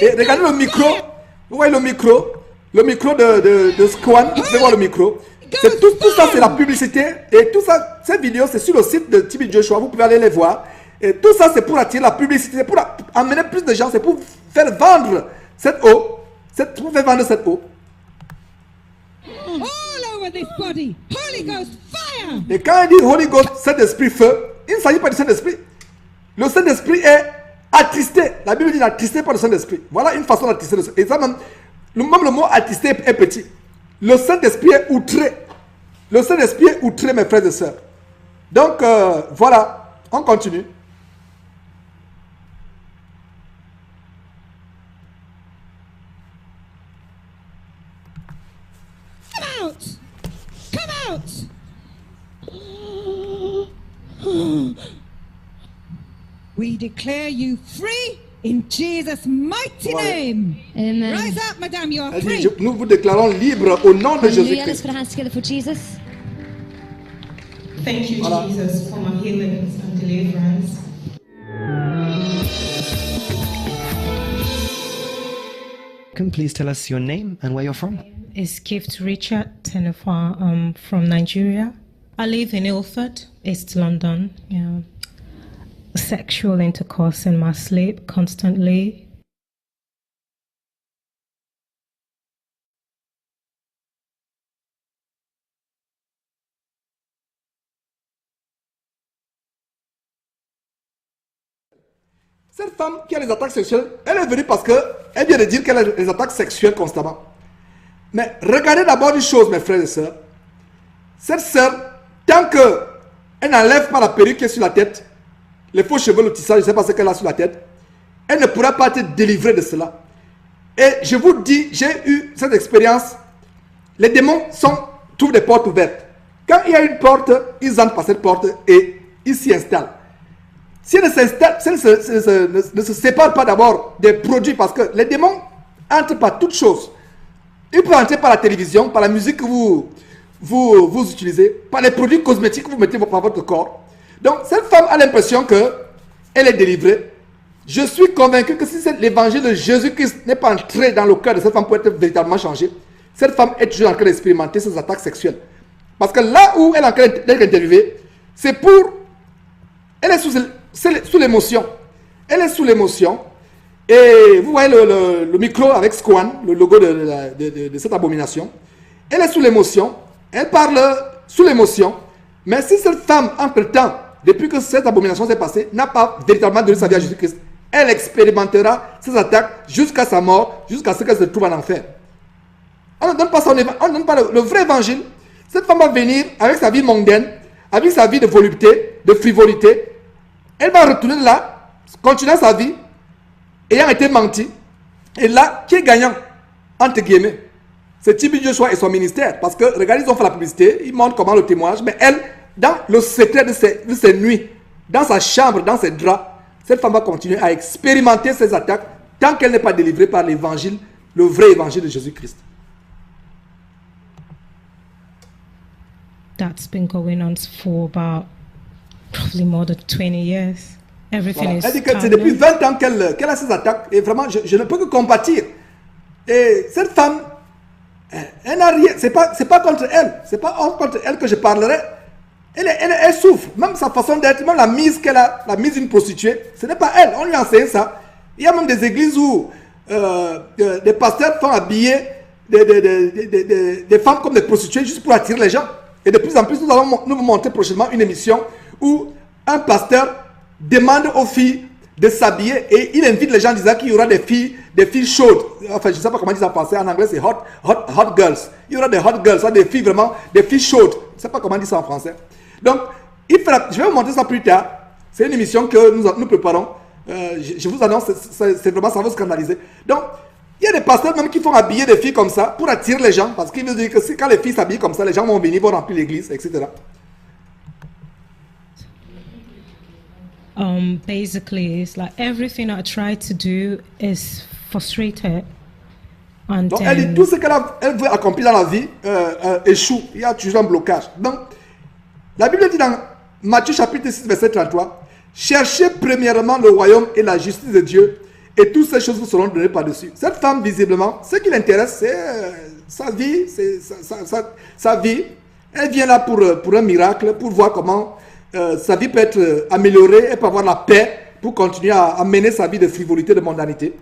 Et Holy regardez Ghost, le micro. fire! Vous voyez le micro de Squan. Vous pouvez voir le micro. C'est tout ça, c'est la publicité. Et tout ça, ces vidéos, c'est sur le site de TB Joshua. Vous pouvez aller les voir. Et tout ça, c'est pour attirer la publicité, pour amener plus de gens. C'est pour faire vendre cette eau. Pour faire vendre cette eau. All over this body. Holy Ghost, fire! Et quand il dit Holy Ghost, Saint-Esprit, feu, il ne s'agit pas du Saint-Esprit. Le Saint-Esprit est attristé. La Bible dit attristé par le Saint-Esprit. Voilà une façon d'attrister le Saint-Esprit. Et ça même le mot attristé est petit. Le Saint-Esprit est outré. Le Saint-Esprit est outré, mes frères et sœurs. Donc, voilà, on continue. Come out! Come out! We declare you free in Jesus' mighty Voilà. name. Amen. Rise up, madame, you are Elle dit, free. nous vous déclarons libres au nom de Hallelujah. Let's Jésus-Christ. put our hands together for Jesus. Thank you, Voilà. Jesus, for my healings and deliverance. Can please tell us your name and where you're from? Is Gift Richard Tenefa from Nigeria. I live in Ilford, East London. Yeah. Sexual intercourse in my sleep constantly. Cette femme qui a les attaques sexuelles, elle est venue parce qu'elle vient de dire qu'elle a les attaques sexuelles constamment. Mais regardez d'abord une chose, mes frères et sœurs. Cette sœur, tant qu'elle n'enlève pas la perruque qui est sur la tête, les faux cheveux, le tissage, je ne sais pas ce qu'elle a sur la tête, elle ne pourra pas être délivrée de cela. Et je vous dis, j'ai eu cette expérience. Les démons trouvent des portes ouvertes. Quand il y a une porte, ils entrent par cette porte et ils s'y installent. Si elle ne se sépare pas d'abord des produits, parce que les démons entrent par toutes choses. Ils peuvent entrer par la télévision, par la musique que vous utilisez, par les produits cosmétiques que vous mettez par votre corps. Donc cette femme a l'impression qu'elle est délivrée. Je suis convaincu que si l'évangile de Jésus-Christ n'est pas entré dans le cœur de cette femme pour être véritablement changée, cette femme est toujours en train d'expérimenter ces attaques sexuelles. Parce que là où elle est en train d'être interviewée, c'est pour... Elle est sous l'émotion. Elle est sous l'émotion. Et vous voyez le micro avec Squan, le logo de cette abomination. Elle est sous l'émotion. Elle parle sous l'émotion. Mais si cette femme, entre-temps, depuis que cette abomination s'est passée, n'a pas véritablement donné sa vie à Jésus-Christ, elle expérimentera ces attaques jusqu'à sa mort, jusqu'à ce qu'elle se trouve en enfer. On ne donne pas, on ne donne pas le vrai évangile. Cette femme va venir avec sa vie mondaine, avec sa vie de volupté, de frivolité. Elle va retourner là, continuer sa vie, ayant été menti. Et là, qui est gagnant? Entre guillemets. C'est TB Joshua et son ministère. Parce que, regardez, ils ont fait la publicité, ils montrent comment le témoignage. Mais elle, dans le secret de ses nuits, dans sa chambre, dans ses draps, cette femme va continuer à expérimenter ces attaques tant qu'elle n'est pas délivrée par l'évangile, le vrai évangile de Jésus-Christ. That's been going on for about probably more than 20 years. Everything Voilà. is Elle dit que c'est depuis stagnant. 20 ans qu'elle a ces attaques. Et vraiment, je ne peux que compatir. Et cette femme, elle n'a rien. C'est pas contre elle. C'est pas contre elle que je parlerai. Elle souffre. Même sa façon d'être, même la mise qu'elle a, la mise d'une prostituée, ce n'est pas elle. On lui a enseigné ça. Il y a même des églises où des pasteurs font habiller des femmes comme des prostituées juste pour attirer les gens. Et de plus en plus, nous allons vous montrer prochainement une émission où un pasteur demande aux filles de s'habiller et il invite les gens en disant qu'il y aura des filles chaudes. Enfin, je ne sais pas comment dire ça en français. En anglais, c'est hot girls. Il y aura des hot girls, des filles vraiment, des filles chaudes. Je ne sais pas comment dire ça en français. Donc, je vais vous montrer ça plus tard. C'est une émission que nous préparons. Je vous annonce, c'est vraiment, ça va vous scandaliser. Donc, il y a des pasteurs même qui font habiller des filles comme ça pour attirer les gens. Parce qu'ils veulent dire que quand les filles s'habillent comme ça, les gens vont venir, vont remplir l'église, etc. Basically, it's like everything I try to do is frustrated. And Donc, elle dit tout ce qu'elle veut accomplir dans la vie échoue. Il y a toujours un blocage. Donc, la Bible dit dans Matthieu chapitre 6, verset 33, cherchez premièrement le royaume et la justice de Dieu, et toutes ces choses vous seront données par-dessus. Cette femme, visiblement, ce qui l'intéresse, c'est sa vie, sa vie. Elle vient là pour un miracle, pour voir comment sa vie peut être améliorée, elle peut avoir la paix pour continuer à mener sa vie de frivolité, de mondanité.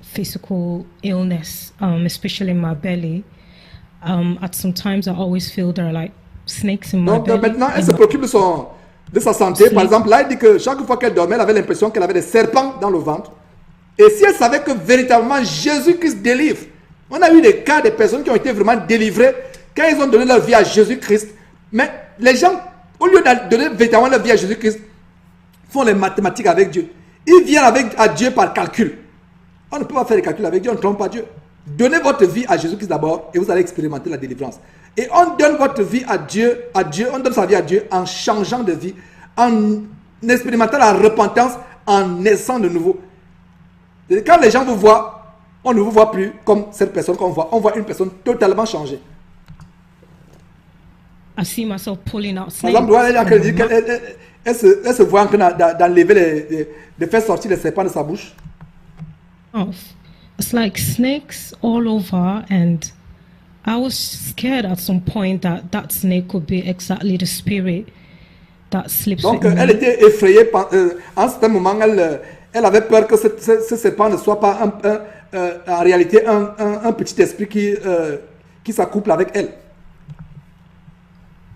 Physical illness, especially in my belly. At some times, I always feel there are like snakes in my Donc belly. maintenant, elle se préoccupe de sa santé. Par exemple, là, elle dit que chaque fois qu'elle dormait, elle avait l'impression qu'elle avait des serpents dans le ventre. Et si elle savait que véritablement Jésus-Christ délivre, on a eu des cas de personnes qui ont été vraiment délivrées quand ils ont donné leur vie à Jésus-Christ. Mais les gens, au lieu de donner véritablement leur vie à Jésus-Christ, font les mathématiques avec Dieu. Ils viennent à Dieu par calcul. On ne peut pas faire des calculs avec Dieu, on ne trompe pas Dieu. Donnez votre vie à Jésus-Christ d'abord et vous allez expérimenter la délivrance. Et on donne votre vie à Dieu, on donne sa vie à Dieu en changeant de vie, en expérimentant la repentance, en naissant de nouveau. Et quand les gens vous voient, on ne vous voit plus comme cette personne qu'on voit. On voit une personne totalement changée. I see myself pulling out Par snakes. exemple, elle se voit en train d'enlever, de faire sortir les serpents de sa bouche. It's like snakes all over, and I was scared at some point that snake could be exactly the spirit that sleeps Donc, with me. elle était effrayée. En ce moment, elle avait peur que ce serpent ne soit pas en réalité un petit esprit qui s'accouple avec elle.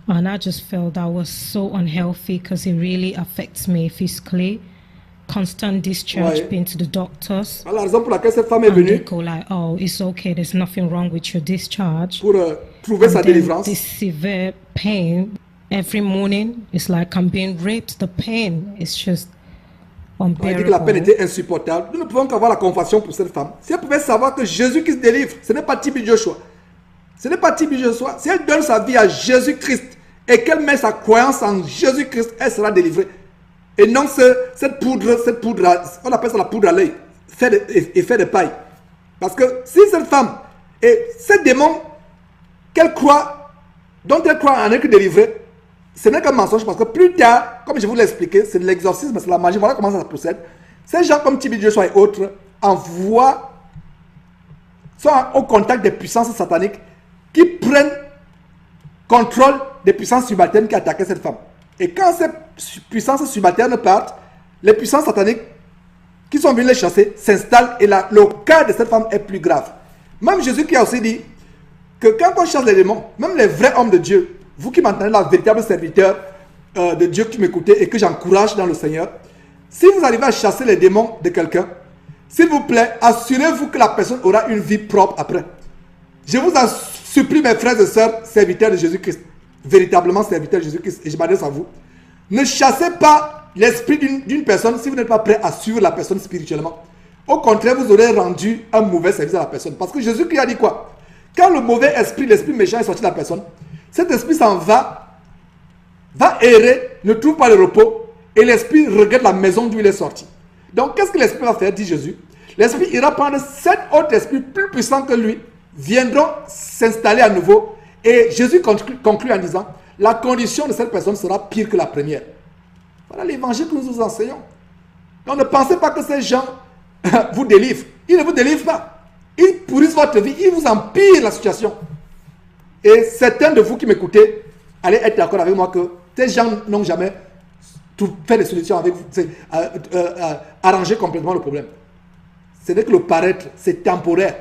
And I just felt that was so unhealthy because it really affects me physically. Constant discharge, Ouais. being to the doctors. Voilà la raison pour laquelle cette femme est And they venue go like, oh, it's okay, there's nothing wrong with your discharge. pour trouver sa And then délivrance. this severe pain every morning, it's like I'm being raped. The pain is just Elle dit que la peine unbearable. était insupportable. Nous ne pouvons qu'avoir la compassion pour cette femme. Si elle pouvait savoir que Jésus-Christ délivre, ce n'est pas Tibi Joshua. Ce n'est pas Tibi Joshua. Si elle donne sa vie à Jésus-Christ et qu'elle met sa croyance en Jésus-Christ, elle sera délivrée. Et non cette poudre, on appelle ça la poudre à l'œil, fait de paille. Parce que si cette femme et ces démons qu'elle croit, dont elle croit en être délivrée, ce n'est qu'un mensonge parce que plus tard, comme je vous l'ai expliqué, c'est de l'exorcisme, c'est la magie, voilà comment ça procède. Ces gens comme Tibi Joshua et autres sont au contact des puissances sataniques qui prennent contrôle des puissances subalternes qui attaquaient cette femme. Et quand ces puissances subalternes partent, les puissances sataniques qui sont venues les chasser s'installent et le cas de cette femme est plus grave. Même Jésus qui a aussi dit que quand on chasse les démons, même les vrais hommes de Dieu, vous qui m'entendez, la véritable serviteur de Dieu qui m'écoutez et que j'encourage dans le Seigneur, si vous arrivez à chasser les démons de quelqu'un, s'il vous plaît, assurez-vous que la personne aura une vie propre après. Je vous en supplie, mes frères et sœurs, serviteurs de Jésus-Christ, véritablement serviteurs de Jésus-Christ, et je m'adresse à vous, ne chassez pas l'esprit d'une personne si vous n'êtes pas prêt à suivre la personne spirituellement. Au contraire, vous aurez rendu un mauvais service à la personne. Parce que Jésus-Christ a dit quoi? Quand le mauvais esprit, l'esprit méchant est sorti de la personne, cet esprit s'en va errer, ne trouve pas le repos, et l'esprit regrette la maison d'où il est sorti. Donc, qu'est-ce que l'esprit va faire, dit Jésus? L'esprit ira prendre 7 autres esprits plus puissants que lui, viendront s'installer à nouveau. Et Jésus conclut en disant, la condition de cette personne sera pire que la première. Voilà l'évangile que nous vous enseignons. Donc ne pensez pas que ces gens vous délivrent. Ils ne vous délivrent pas. Ils pourrissent votre vie, ils vous empirent la situation. Et certains de vous qui m'écoutez, allez être d'accord avec moi que ces gens n'ont jamais fait des solutions avec vous, arranger complètement le problème. Ce n'est que le paraître, c'est temporaire.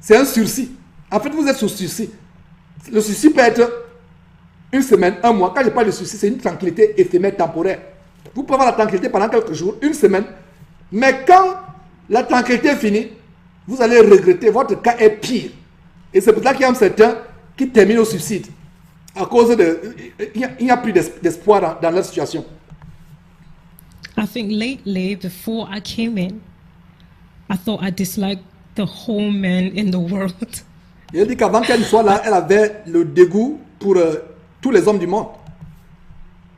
C'est un sursis. En fait, vous êtes sous sursis. Le sursis peut être une semaine, un mois. Quand je parle de sursis, c'est une tranquillité éphémère, temporaire. Vous pouvez avoir la tranquillité pendant quelques jours, une semaine. Mais quand la tranquillité est finie, vous allez regretter. Votre cas est pire. Et c'est pour ça qu'il y a certains qui terminent au suicide. À cause de... Il n'y a plus d'espoir dans leur situation. I think lately, before I came in, I thought I disliked the whole men in the world. Il dit qu'avant qu'elle soit là, elle avait le dégoût pour tous les hommes du monde.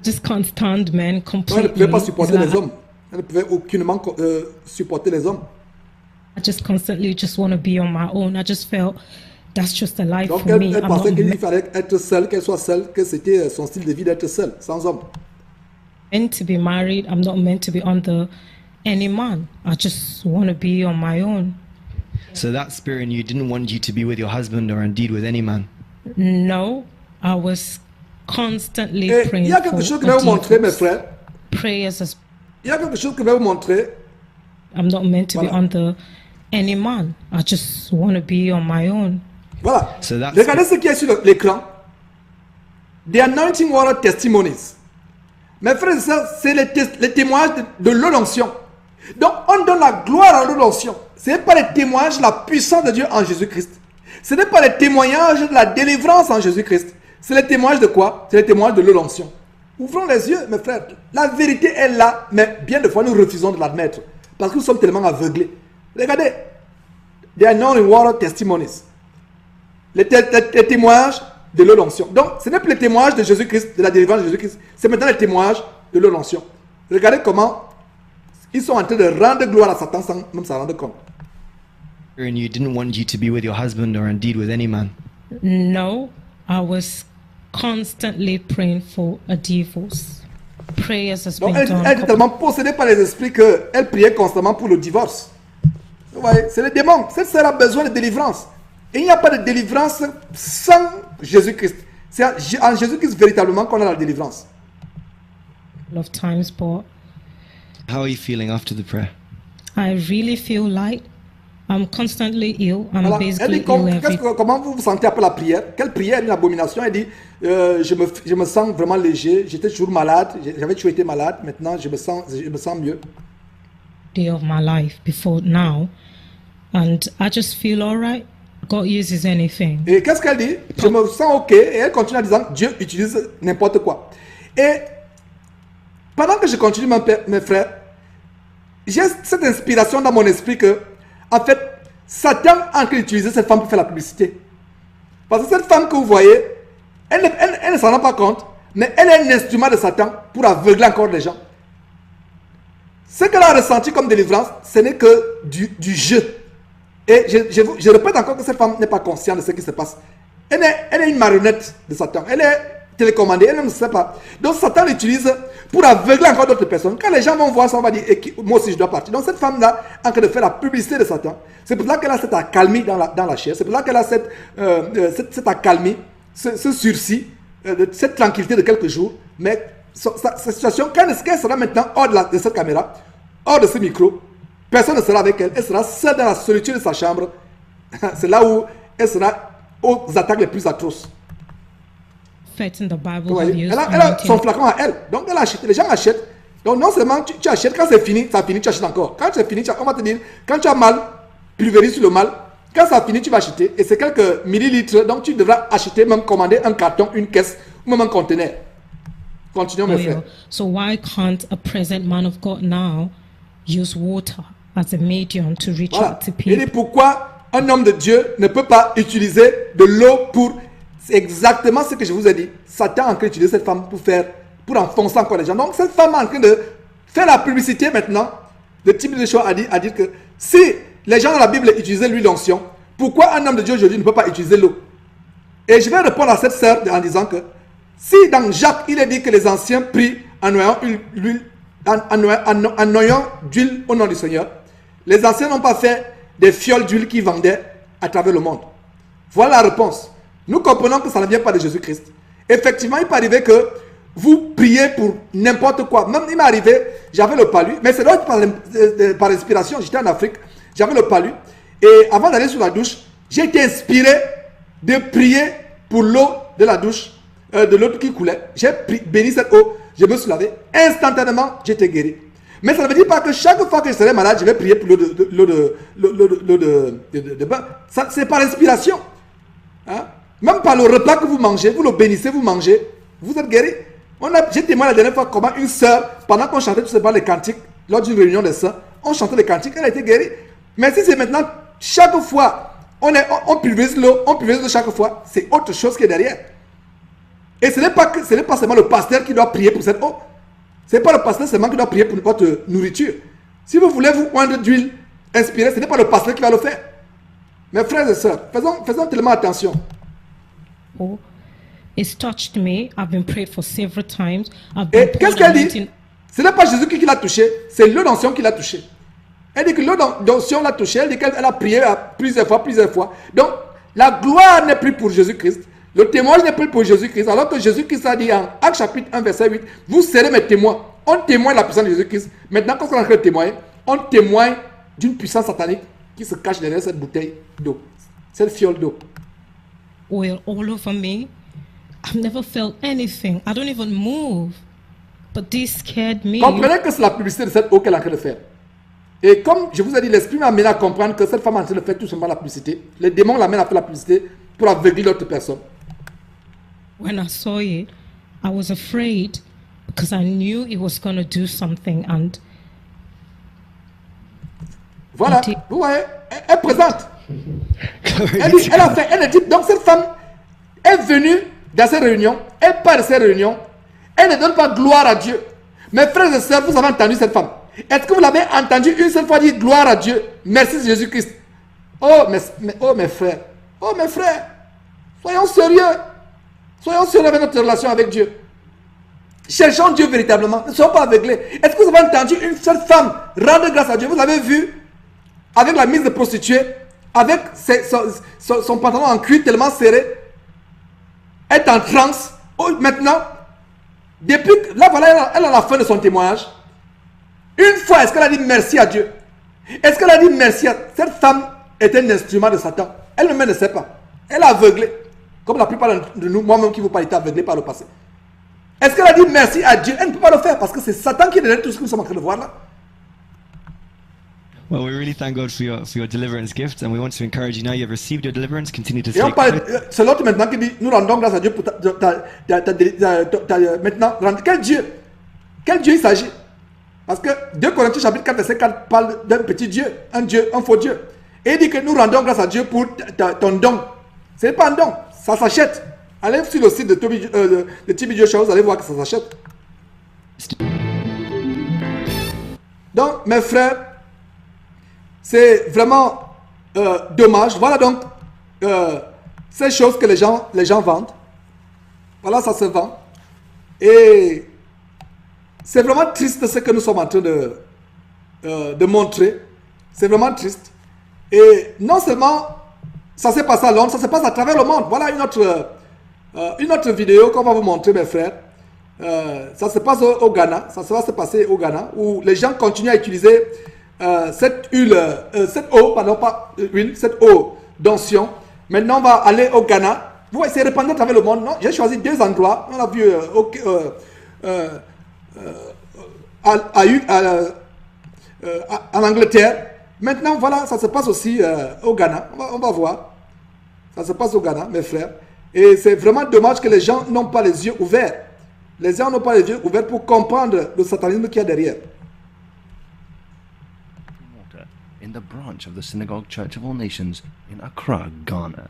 Just can't stand men Donc, elle ne completely. pouvait pas supporter It's les like hommes. Elle ne pouvait aucunement supporter les hommes. I just constantly just want to be on my own. I just felt that's just the life Donc for me. elle I'm pensait not qu'il fallait être seule, qu'elle soit seule, que c'était son style de vie d'être seule, sans homme. meant to be married. I'm not meant to be under any man. I just want to be on my own. So that spirit in you didn't want you to be with your husband or indeed with any man. No, I was constantly Et il praying y a quelque for chose que je vais vous a montrer, mes divorce. frères. Prayers as Il y a quelque chose que je vais vous montrer. I'm not meant to be Voilà. under any man. I just want to be on my own. Voilà. So that's- Regardez ce qui est sur l'écran. The Anointing Water Testimonies. Mes frères et sœurs, c'est les témoignages de l'eau d'onction. Donc, on donne la gloire à l'eau d'onction. Ce n'est pas les témoignages de la puissance de Dieu en Jésus-Christ. Ce n'est pas les témoignages de la délivrance en Jésus-Christ. C'est les témoignages de quoi? C'est les témoignages de l'eau d'onction. Ouvrons les yeux, mes frères. La vérité est là, mais bien de fois, nous refusons de l'admettre. Parce que nous sommes tellement aveuglés. Regardez. The Anointing Water Testimonies. Les témoignages de l'eau d'onction. Donc, ce n'est plus les témoignages de Jésus-Christ, de la délivrance de Jésus-Christ. C'est maintenant les témoignages de l'eau d'onction. Regardez comment ils sont en train de rendre gloire à Satan sans même s'en rendre compte. Spirit in you didn't want you to be with your husband or indeed with any man. No, I was constantly praying for a divorce. Prayers has Donc, been elle done. était tellement possédée par les esprits qu'elle priait constamment pour le divorce. Vous voyez, c'est le démon. Cette sœur a besoin de délivrance. Et il n'y a pas de délivrance sans Jésus-Christ. C'est en Jésus-Christ véritablement qu'on a la délivrance. Of times, but How are you feeling after the prayer? I really feel like I'm constantly ill. I'm Voilà. Elle basically dit ill every comment vous vous sentez après la prière? Quelle prière est une abomination? Elle dit je me sens vraiment léger. J'étais toujours malade. J'avais toujours été malade. Maintenant, je me sens mieux. day of my life before now, and I just feel all right. God uses anything. Et qu'est-ce qu'elle dit? Je me sens ok. Et elle continue en disant Dieu utilise n'importe quoi. Et pendant que je continue, mes frères, j'ai cette inspiration dans mon esprit que, en fait, Satan a en train d'utiliser cette femme pour faire la publicité. Parce que cette femme que vous voyez, elle ne s'en rend pas compte, mais elle est un instrument de Satan pour aveugler encore les gens. Ce qu'elle a ressenti comme délivrance, ce n'est que du jeu. Et je répète encore que cette femme n'est pas consciente de ce qui se passe. Elle est une marionnette de Satan. Elle est télécommandée, elle ne sait pas. Donc Satan l'utilise pour aveugler encore d'autres personnes. Quand les gens vont voir ça, on va dire, moi aussi je dois partir. Donc cette femme-là, en train de faire la publicité de Satan, c'est pour ça qu'elle a cette accalmie dans la chair. C'est pour ça qu'elle a cette accalmie, ce sursis, cette tranquillité de quelques jours. Mais sa situation, quand elle sera maintenant hors de cette caméra, hors de ce micro, personne ne sera avec elle. Elle sera seule dans la solitude de sa chambre. C'est là où elle sera aux attaques les plus atroces. Faith in the Bible Vous have voyez? used Elle a son anointing. flacon à elle. Donc elle achète. Les gens achètent. Donc non seulement tu achètes, quand c'est fini, ça finit, tu achètes encore. Quand c'est fini, on va te dire, quand tu as mal, pulvérise sur le mal. Quand ça finit, tu vas acheter. Et c'est quelques millilitres. Donc tu devras acheter, même commander un carton, une caisse, ou même un conteneur. Continuons mes frères. Oil. So why can't a present man of God now use water as a medium to reach Voilà. out to Il dit people? pourquoi un homme de Dieu ne peut pas utiliser de l'eau pour... C'est exactement ce que je vous ai dit. Satan est en train d'utiliser cette femme pour enfoncer encore les gens. Donc cette femme est en train de faire la publicité maintenant. Le type de choses à dire que si les gens dans la Bible utilisaient l'huile d'onction, pourquoi un homme de Dieu aujourd'hui ne peut pas utiliser l'eau? Et je vais répondre à cette sœur en disant que si dans Jacques, il est dit que les anciens prient en noyant d'huile au nom du Seigneur, les anciens n'ont pas fait des fioles d'huile qu'ils vendaient à travers le monde. Voilà la réponse. Nous comprenons que ça ne vient pas de Jésus-Christ. Effectivement, il peut arriver que vous priez pour n'importe quoi. Même il m'est arrivé, j'avais le palu, mais c'est d'autres par inspiration. J'étais en Afrique, j'avais le palu. Et avant d'aller sous la douche, j'ai été inspiré de prier pour l'eau de la douche, de l'eau qui coulait. J'ai béni cette eau. je me suis lavé, instantanément, j'étais guéri. Mais ça ne veut dire pas que chaque fois que je serai malade, je vais prier pour l'eau de bain. C'est par inspiration. Hein? Même par le repas que vous mangez, vous le bénissez, vous mangez, vous êtes guéri. J'ai témoigné la dernière fois comment une sœur, pendant qu'on chantait tous les cantiques, lors d'une réunion des sœurs, on chantait les cantiques, elle a été guérie. Mais si c'est maintenant, chaque fois, on pulvérise l'eau, chaque fois, c'est autre chose qui est derrière. Et ce n'est pas seulement le pasteur qui doit prier pour cette eau. Ce n'est pas le pasteur seulement qui doit prier pour votre nourriture. Si vous voulez vous oindre d'huile inspirée, ce n'est pas le pasteur qui va le faire. Mes frères et sœurs, faisons tellement attention. Oh, it's touched me. I've been prayed for several times. Et qu'est-ce qu'elle dit? Ce n'est pas Jésus-Christ qui l'a touché, c'est l'eau d'onction qui l'a touché. Elle dit que l'eau d'onction l'a touché, elle dit qu'elle a prié plusieurs fois. Donc, la gloire n'est plus pour Jésus-Christ. Le témoignage n'est plus pour Jésus-Christ, alors que Jésus-Christ a dit en Actes chapitre 1, verset 8, vous serez mes témoins. On témoigne la puissance de Jésus-Christ. Maintenant, quand on est en train de témoigner, on témoigne d'une puissance satanique qui se cache derrière cette bouteille d'eau, cette fiole d'eau. Oil all over me. I've never felt anything. I don't even move. But this scared me. Comprenez que c'est la publicité de cette eau qu'elle est en train de faire. Et comme je vous ai dit, l'esprit m'a amené à comprendre que cette femme est en train de faire tout simplement la publicité. Les démons l'amènent à faire la publicité pour aveugler l'autre personne. When I saw it, I was afraid because I knew it was going to do something. And voilà, vous voyez, elle présente. Elle a dit, donc cette femme est venue dans ces réunions, elle part de ces réunions, elle ne donne pas gloire à Dieu. Mes frères et sœurs, vous avez entendu cette femme? Est-ce que vous l'avez entendu une seule fois dire gloire à Dieu? Merci Jésus-Christ. Oh mes frères, soyons sérieux. Soyons sérieux avec notre relation avec Dieu. Cherchons Dieu véritablement. Ne soyons pas aveuglés. Est-ce que vous avez entendu une seule femme rendre grâce à Dieu? Vous l'avez vu avec la mise de prostituée, avec son pantalon en cuir tellement serré, est en transe. Oh, maintenant, depuis là, voilà, elle a la fin de son témoignage. Une fois, est-ce qu'elle a dit merci à Dieu? Est-ce qu'elle a dit merci à... Cette femme est un instrument de Satan. Elle-même ne sait pas. Elle est aveuglée. Comme la plupart de nous, moi-même qui vous parle, été aveuglé par le passé. Est-ce qu'elle a dit merci à Dieu? Elle ne peut pas le faire parce que c'est Satan qui est derrière tout ce que nous sommes en train de voir là. Well, we really thank God for your deliverance gift, and we want to encourage you now. You have received your deliverance. Continue to Et on parle, c'est l'autre maintenant qui dit, nous rendons grâce à Dieu pour maintenant, quel Dieu il s'agit? Parce que 2 Corinthiens chapitre 4 verset 4 parle d'un petit Dieu, un faux Dieu. Et il dit que nous rendons grâce à Dieu pour ton don. Ce n'est pas un don, ça s'achète. Allez sur le site de TB Joshua, vous allez voir que ça s'achète. Donc, mes frères, c'est vraiment dommage. Voilà donc ces choses que les gens vendent. Voilà, ça se vend. Et c'est vraiment triste ce que nous sommes en train de montrer. C'est vraiment triste. Et non seulement ça s'est passé à Londres, ça se passe à travers le monde. Voilà une autre vidéo qu'on va vous montrer, mes frères. Ça se passe au Ghana. Ça va se passer au Ghana, où les gens continuent à utiliser cette eau d'onction. Maintenant, on va aller au Ghana. Vous voyez, c'est répandu à travers le monde. J'ai choisi 2 endroits. On a vu en Angleterre. Maintenant, voilà, ça se passe aussi au Ghana. On va voir. Ça se passe au Ghana, mes frères. Et c'est vraiment dommage que les gens n'ont pas les yeux ouverts. Les gens n'ont pas les yeux ouverts pour comprendre le satanisme qu'il y a derrière. In the branch of the Synagogue Church of All Nations in Accra, Ghana.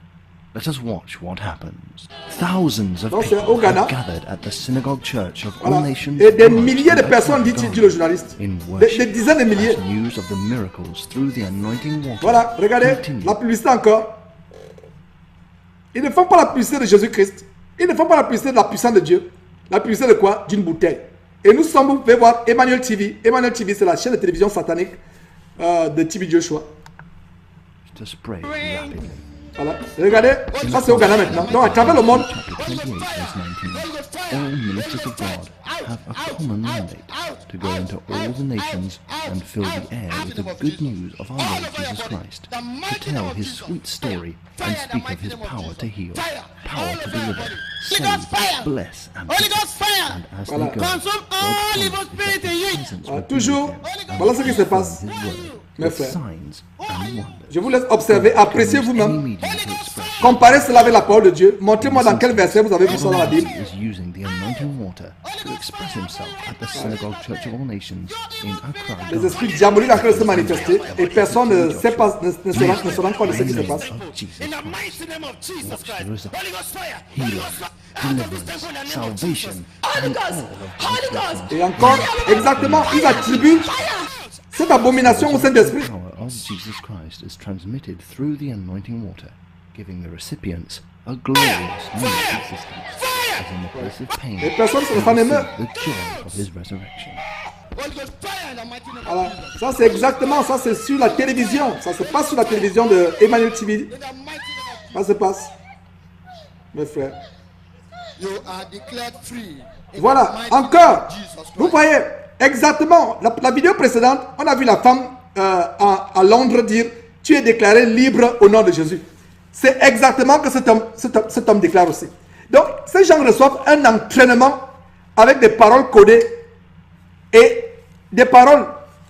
Let us watch what happens. Thousands of people have gathered at the Synagogue Church of All Nations. Et des milliers de personnes, dit le journaliste. Des dizaines de milliers. News of the miracles through the anointing water. Voilà, regardez la publicité encore. Ils ne font pas la publicité de Jésus-Christ. Ils ne font pas la publicité de la puissance de Dieu. La publicité de quoi? D'une bouteille. Et nous sommes, vous pouvez voir Emmanuel TV. Emmanuel TV, c'est la chaîne de télévision satanique de TB Joshua. To spray rapidly. Voilà, regardez, ça c'est au Ghana maintenant. Donc à travers le monde. All ministers of God have a common mandate to go into all the nations and fill the air with the good news of our Lord Jesus Christ, to tell his sweet story and speak of his power to heal. power to deliver, Holy Ghost fire! save, bless, and Holy protect. Ghost fire! And as Voilà. they go, Consume God all evil promises that spirit in His you. presence Ah, will be toujours, with them and voilà ce qui se confirm passe. His word Mes with frères. signs and wonders. Je vous laisse observer, apprécier Use any vous-même. medium to express. Comparez cela avec la parole de Dieu. Montrez-moi dans quel verset vous avez vu ça dans la Bible. is using the anointing water to express himself at the Synagogue Church of All Nations in Accra, Les Ghana. esprits diaboliques en train de se manifester et personne ne sait pas, ne se rend compte de ce qui se passe. Of Jesus In the Christ. mighty name of Jesus Watch Christ. the result. Holy Ghost fire! Healing, deliverance, salvation, Holy and Ghost! all of Holy God's Ghost! blessings. Et encore, exactement, ils attribuent cette abomination au The Saint-Esprit. power of Jesus Christ is transmitted through the anointing water, giving the recipients a glorious new existence, as in the place of pain, Et personne they s'en émeut. receive the joy of His resurrection. Holy Ghost fire in the mighty name of Voilà. Jesus. Ça c'est exactement, ça c'est sur la télévision. Ça se passe sur la télévision de Emmanuel TV. In the mighty name of Ça se passe. Mes frères. you are declared free. In Voilà, the mighty name encore. of Jesus Christ. Vous voyez, exactement, la vidéo précédente, on a vu la femme à Londres dire « Tu es déclaré libre au nom de Jésus ». C'est exactement ce que cet homme déclare aussi. Donc, ces gens reçoivent un entraînement avec des paroles codées et des paroles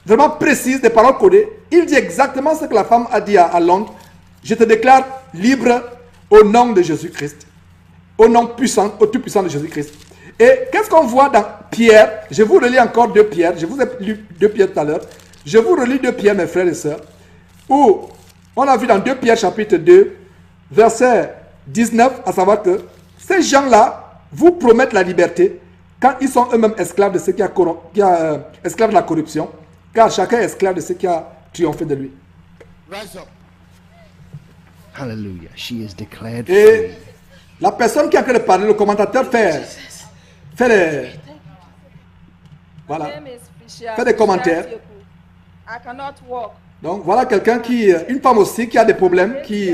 vraiment précises, des paroles codées. Il dit exactement ce que la femme a dit à Londres. « Je te déclare libre au nom de Jésus-Christ ». Au nom puissant, au tout puissant de Jésus-Christ. Et qu'est-ce qu'on voit dans Pierre? Je vous relis encore 2 Pierre. Je vous ai lu 2 Pierre tout à l'heure. Je vous relis 2 Pierre, mes frères et sœurs. Où on a vu dans 2 Pierre chapitre 2, verset 19, à savoir que ces gens-là vous promettent la liberté quand ils sont eux-mêmes esclaves de ce esclaves de la corruption, car chacun est esclave de ce qui a triomphé de lui. Rise up. Hallelujah. She is declared Et free. la personne qui est en train de parler, le commentateur fait voilà, fait des commentaires. I cannot walk. Donc voilà quelqu'un qui, une femme aussi qui a des problèmes, qui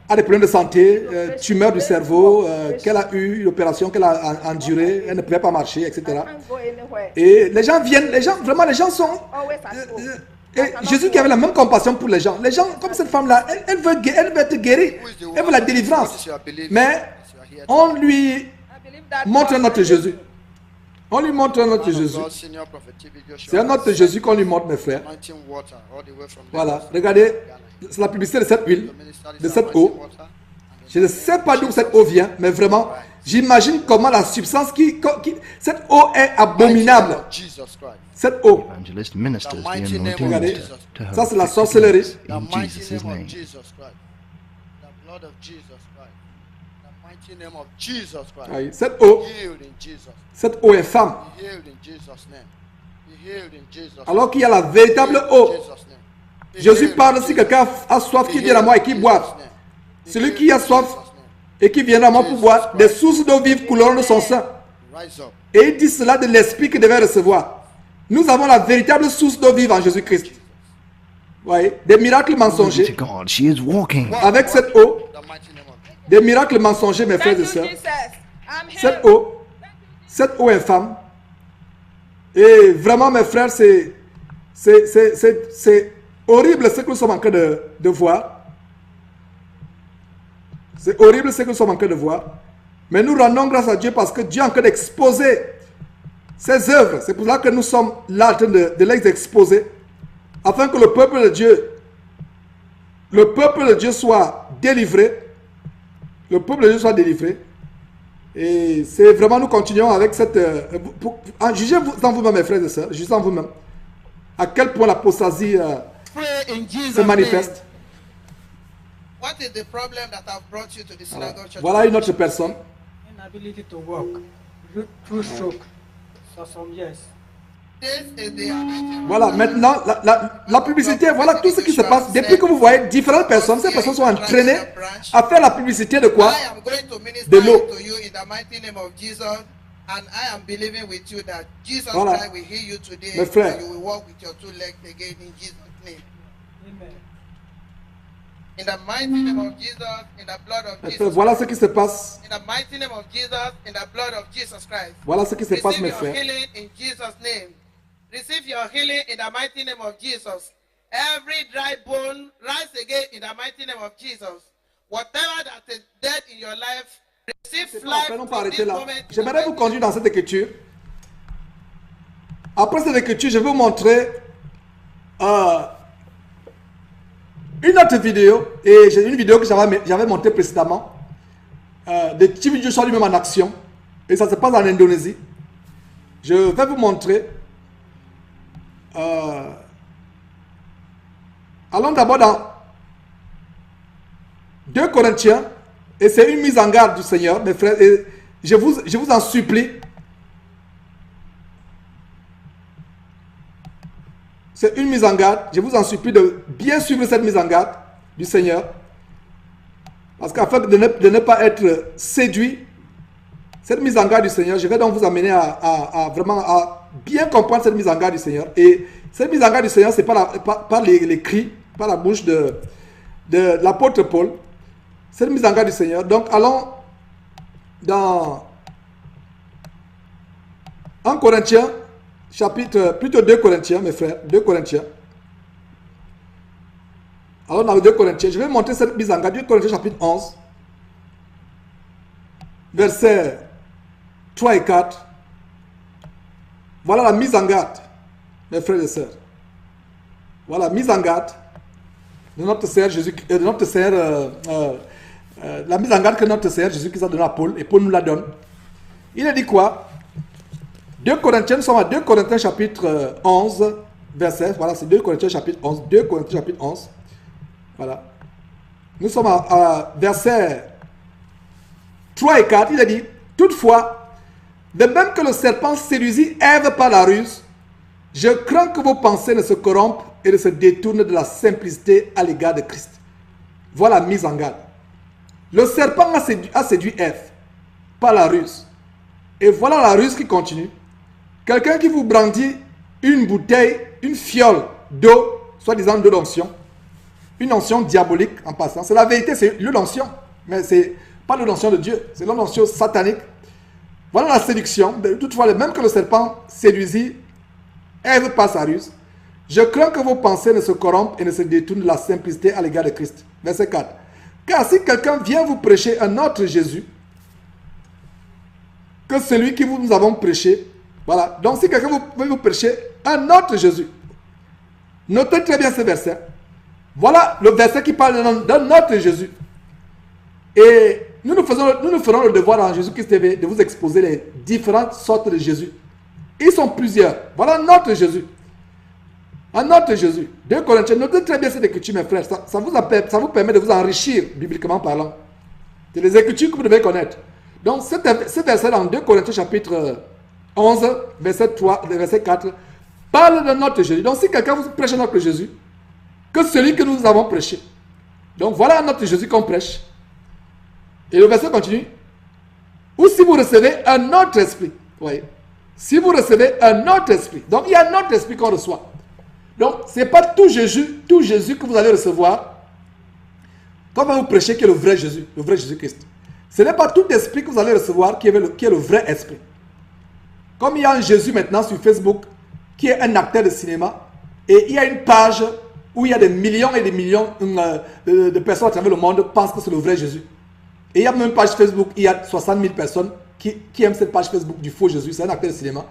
a des problèmes de santé, tumeur du cerveau, qu'elle a eu une opération qu'elle a endurée, elle ne pouvait pas marcher, etc. I can't go anywhere. Et les gens viennent, les gens sont... Always at home. Et Jésus qui avait la même compassion pour les gens. Les gens, comme cette femme-là, elle veut être guérie, elle veut la délivrance. Mais on lui I believe that montre God notre can Jésus. On lui montre notre Jésus. C'est un autre Jésus qu'on lui montre, mes frères. Voilà, regardez, c'est la publicité de cette huile, de cette eau. Je ne sais pas d'où cette eau vient, mais vraiment, j'imagine comment la substance cette eau est abominable. Cette eau. Evangelist ministers the mighty name anointing of Regardez, water to her ça c'est la afflicted sorcellerie. saints The in mighty Jesus' name of name. Jesus Christ. The blood of Jesus Christ. The mighty name of Jesus Christ. Oui, cette eau, Healed in Jesus. cette eau infâme. Be healed in Jesus' name. Be healed in Jesus' name. Alors qu'il y a la véritable eau. Jesus' name. Be Jésus healed parle in si Jesus' quelqu'un a soif, qui vienne à moi et qui boive. Celui qui a soif et qui viendra à moi pour boire, des sources d'eau vive couleront de son sein. Rise up. Et il dit cela de l'esprit qu'il devait recevoir. Nous avons la véritable source d'eau vive en Jésus-Christ. Vous voyez, des miracles Glory be to mensongers. God. She is walking. Avec cette eau, The mighty name of Jesus. des miracles mensongers, mes frères Thank et you, sœurs. Jesus. I'm Cette healed. eau infâme. Et vraiment, mes frères, c'est horrible ce que nous sommes en train de voir. C'est horrible ce que nous sommes en train de voir. Mais nous rendons grâce à Dieu parce que Dieu est en train d'exposer ses œuvres. C'est pour ça que nous sommes là en train de les exposer. Afin que le peuple de Dieu soit délivré. Le peuple de Dieu soit délivré. Et c'est vraiment, nous continuons avec cette... jugez en vous-même, mes frères et sœurs. Jugez en vous-même. À quel point l'apostasie Pray in Jesus' se manifeste. name. What is the problem that have brought you to the synagogue church? Voilà une autre personne. Inability to walk through stroke for some years. This is the anointing. Voilà, maintenant, la publicité, voilà tout ce qui se passe. Depuis que vous voyez différentes personnes, ces personnes sont entraînées à faire la publicité de quoi? I am going to minister De l'eau. to you in the mighty name of Jesus, and I am believing with you that Jesus Voilà. Christ will heal you today, Mes frères. and you will walk with your 2 legs again in Jesus' name. Amen. In the mighty name of Jesus, in the blood of Mes Jesus. frères, voilà ce qui se passe. In the mighty name of Jesus, in the blood of Jesus Christ. Voilà ce qui se passe, Receive mes your frères. healing in Jesus' name. Receive your healing in the mighty name of Jesus. Every dry bone rise again in the mighty name of Jesus. whatever that is dead in your life, receive C'est pas life fait, on peut from arrêter this là. moment. J'aimerais vous conduire dans cette écriture. Après cette écriture, je vais vous montrer une autre vidéo. Et j'ai une vidéo que j'avais montée précédemment. De Steve Joshua lui-même en action. Et ça se passe en Indonésie. Je vais vous montrer. Allons d'abord dans 2 Corinthiens. Et c'est une mise en garde du Seigneur, mes frères. Et je vous en supplie. C'est une mise en garde. Je vous en supplie de bien suivre cette mise en garde du Seigneur. Parce qu'afin de ne pas être séduit, cette mise en garde du Seigneur, je vais donc vous amener à vraiment bien comprendre cette mise en garde du Seigneur. Et cette mise en garde du Seigneur, c'est par les cris, par la bouche de l'apôtre Paul. Cette mise en garde du Seigneur. Donc allons dans 1 Corinthiens, plutôt 2 Corinthiens, mes frères, 2 Corinthiens. Alors dans le 2 Corinthiens, je vais montrer cette mise en garde. 2 Corinthiens chapitre 11, versets 3 et 4. Voilà la mise en garde, mes frères et sœurs. Voilà la mise en garde de notre Seigneur Jésus, de notre Seigneur, la mise en garde que notre Seigneur Jésus-Christ a donnée à Paul, et Paul nous la donne. Il a dit quoi? 2 Corinthiens, nous sommes à 2 Corinthiens chapitre 11, verset, voilà, c'est 2 Corinthiens chapitre 11, 2 Corinthiens chapitre 11, voilà. Nous sommes à verset 3 et 4, il a dit, toutefois, de même que le serpent séduisit Ève par la ruse, je crains que vos pensées ne se corrompent et ne se détournent de la simplicité à l'égard de Christ. Voilà la mise en garde. Le serpent a séduit Ève par la ruse. Et voilà la ruse qui continue. Quelqu'un qui vous brandit une bouteille, une fiole d'eau, soi-disant d'eau d'onction, une onction diabolique en passant. C'est la vérité, c'est l'eau d'onction, mais c'est pas l'eau d'onction de Dieu, c'est l'eau d'onction satanique. Voilà la séduction. Toutefois, même que le serpent séduisit Ève par sa ruse, je crains que vos pensées ne se corrompent et ne se détournent de la simplicité à l'égard de Christ. Verset 4. Car si quelqu'un vient vous prêcher un autre Jésus que celui que nous avons prêché, voilà. Donc si quelqu'un veut vous prêcher un autre Jésus, notez très bien ce verset. Voilà le verset qui parle d'un autre Jésus. Et nous ferons le devoir dans Jésus-Christ TV de vous exposer les différentes sortes de Jésus. Ils sont plusieurs. Voilà notre Jésus. Un autre Jésus. 2 Corinthiens. Notez très bien cette écriture, mes frères. Ça vous permet de vous enrichir, bibliquement parlant. C'est les écritures que vous devez connaître. Donc, ce verset dans 2 Corinthiens chapitre 11, verset 4, parle de notre Jésus. Donc, si quelqu'un vous prêche notre Jésus, que celui que nous avons prêché. Donc, voilà notre Jésus qu'on prêche. Et le verset continue. Ou si vous recevez un autre esprit. Vous voyez. Si vous recevez un autre esprit. Donc, il y a un autre esprit qu'on reçoit. Donc, ce n'est pas tout Jésus que vous allez recevoir quand vous prêchez qui est le vrai Jésus-Christ. Ce n'est pas tout esprit que vous allez recevoir qui est le vrai esprit. Comme il y a un Jésus maintenant sur Facebook qui est un acteur de cinéma et il y a une page où il y a des millions et des millions de personnes à travers le monde qui pensent que c'est le vrai Jésus. Et il y a même une page Facebook, il y a 60 000 personnes qui aiment cette page Facebook du faux Jésus, c'est un acteur de cinéma.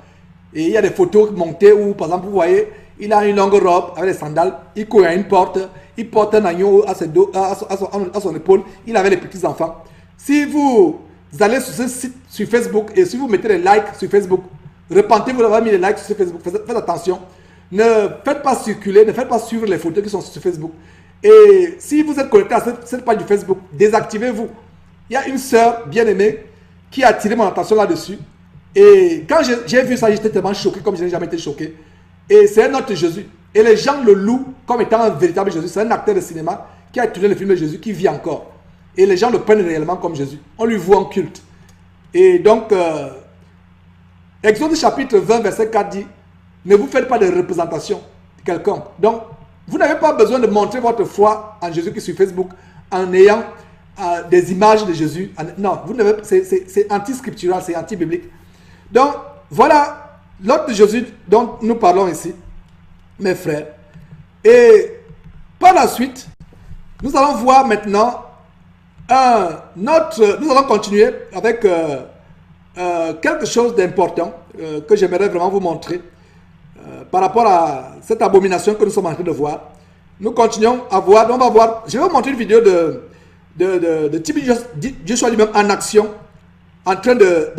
Et il y a des photos montées où, par exemple, vous voyez, il a une longue robe avec des sandales, il court à une porte, il porte un agneau à son épaule, il avait les petits enfants. Si vous allez sur ce site, sur Facebook, et si vous mettez des likes sur Facebook, repentez-vous d'avoir mis des likes sur Facebook, faites attention. Ne faites pas circuler, ne faites pas suivre les photos qui sont sur Facebook. Et si vous êtes connecté à cette page du Facebook, désactivez-vous. Il y a une sœur bien-aimée qui a attiré mon attention là-dessus. Et quand j'ai vu ça, j'étais tellement choqué comme je n'ai jamais été choqué. Et c'est un autre Jésus. Et les gens le louent comme étant un véritable Jésus. C'est un acteur de cinéma qui a tourné le film de Jésus, qui vit encore. Et les gens le prennent réellement comme Jésus. On lui voit en culte. Et donc, Exode chapitre 20, verset 4 dit, ne vous faites pas de représentation de quelqu'un. Donc, vous n'avez pas besoin de montrer votre foi en Jésus qui est sur Facebook en ayant des images de Jésus. Non, c'est anti-scriptural, c'est anti-biblique. Donc, voilà l'autre Jésus dont nous parlons ici, mes frères. Et par la suite, nous allons voir maintenant Nous allons continuer avec quelque chose d'important que j'aimerais vraiment vous montrer par rapport à cette abomination que nous sommes en train de voir. Nous continuons à voir, on va voir, je vais vous montrer une vidéo de Tibby Joshua lui-même en action, en train de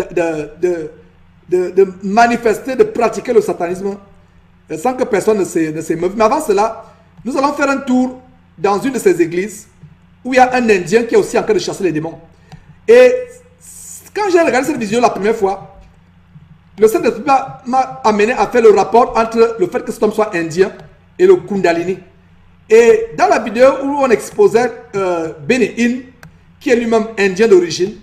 manifester, de pratiquer le satanisme sans que personne ne s'émeuve. Mais avant cela, nous allons faire un tour dans une de ces églises où il y a un Indien qui est aussi en train de chasser les démons. Et quand j'ai regardé cette vidéo la première fois, le Saint-Esprit m'a amené à faire le rapport entre le fait que cet homme soit indien et le Kundalini. Et dans la vidéo où on exposait Benny Hinn, qui est lui-même indien d'origine,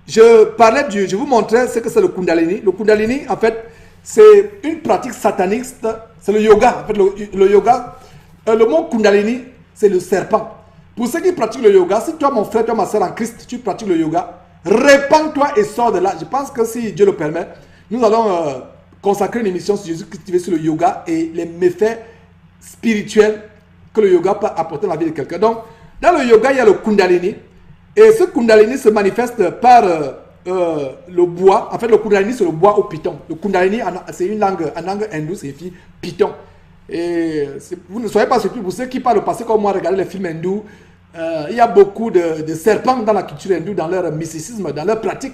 je vous montrais ce que c'est le Kundalini. Le Kundalini, en fait, c'est une pratique sataniste, c'est le yoga. En fait, le yoga, le mot Kundalini, c'est le serpent. Pour ceux qui pratiquent le yoga, si toi, mon frère, toi, ma soeur en Christ, tu pratiques le yoga, répands-toi et sors de là. Je pense que si Dieu le permet, nous allons consacrer une émission sur Jésus-Christ sur le yoga et les méfaits spirituels que le yoga peut apporter dans la vie de quelqu'un. Donc, dans le yoga, il y a le Kundalini. Et ce Kundalini se manifeste par le bois. En fait, le Kundalini, c'est le bois au python. Le Kundalini, c'est une langue, en langue hindoue, c'est écrit python. Et vous ne soyez pas surpris, pour ceux qui par le passé comme moi regardaient les films hindous, il y a beaucoup de serpents dans la culture hindoue, dans leur mysticisme, dans leur pratique.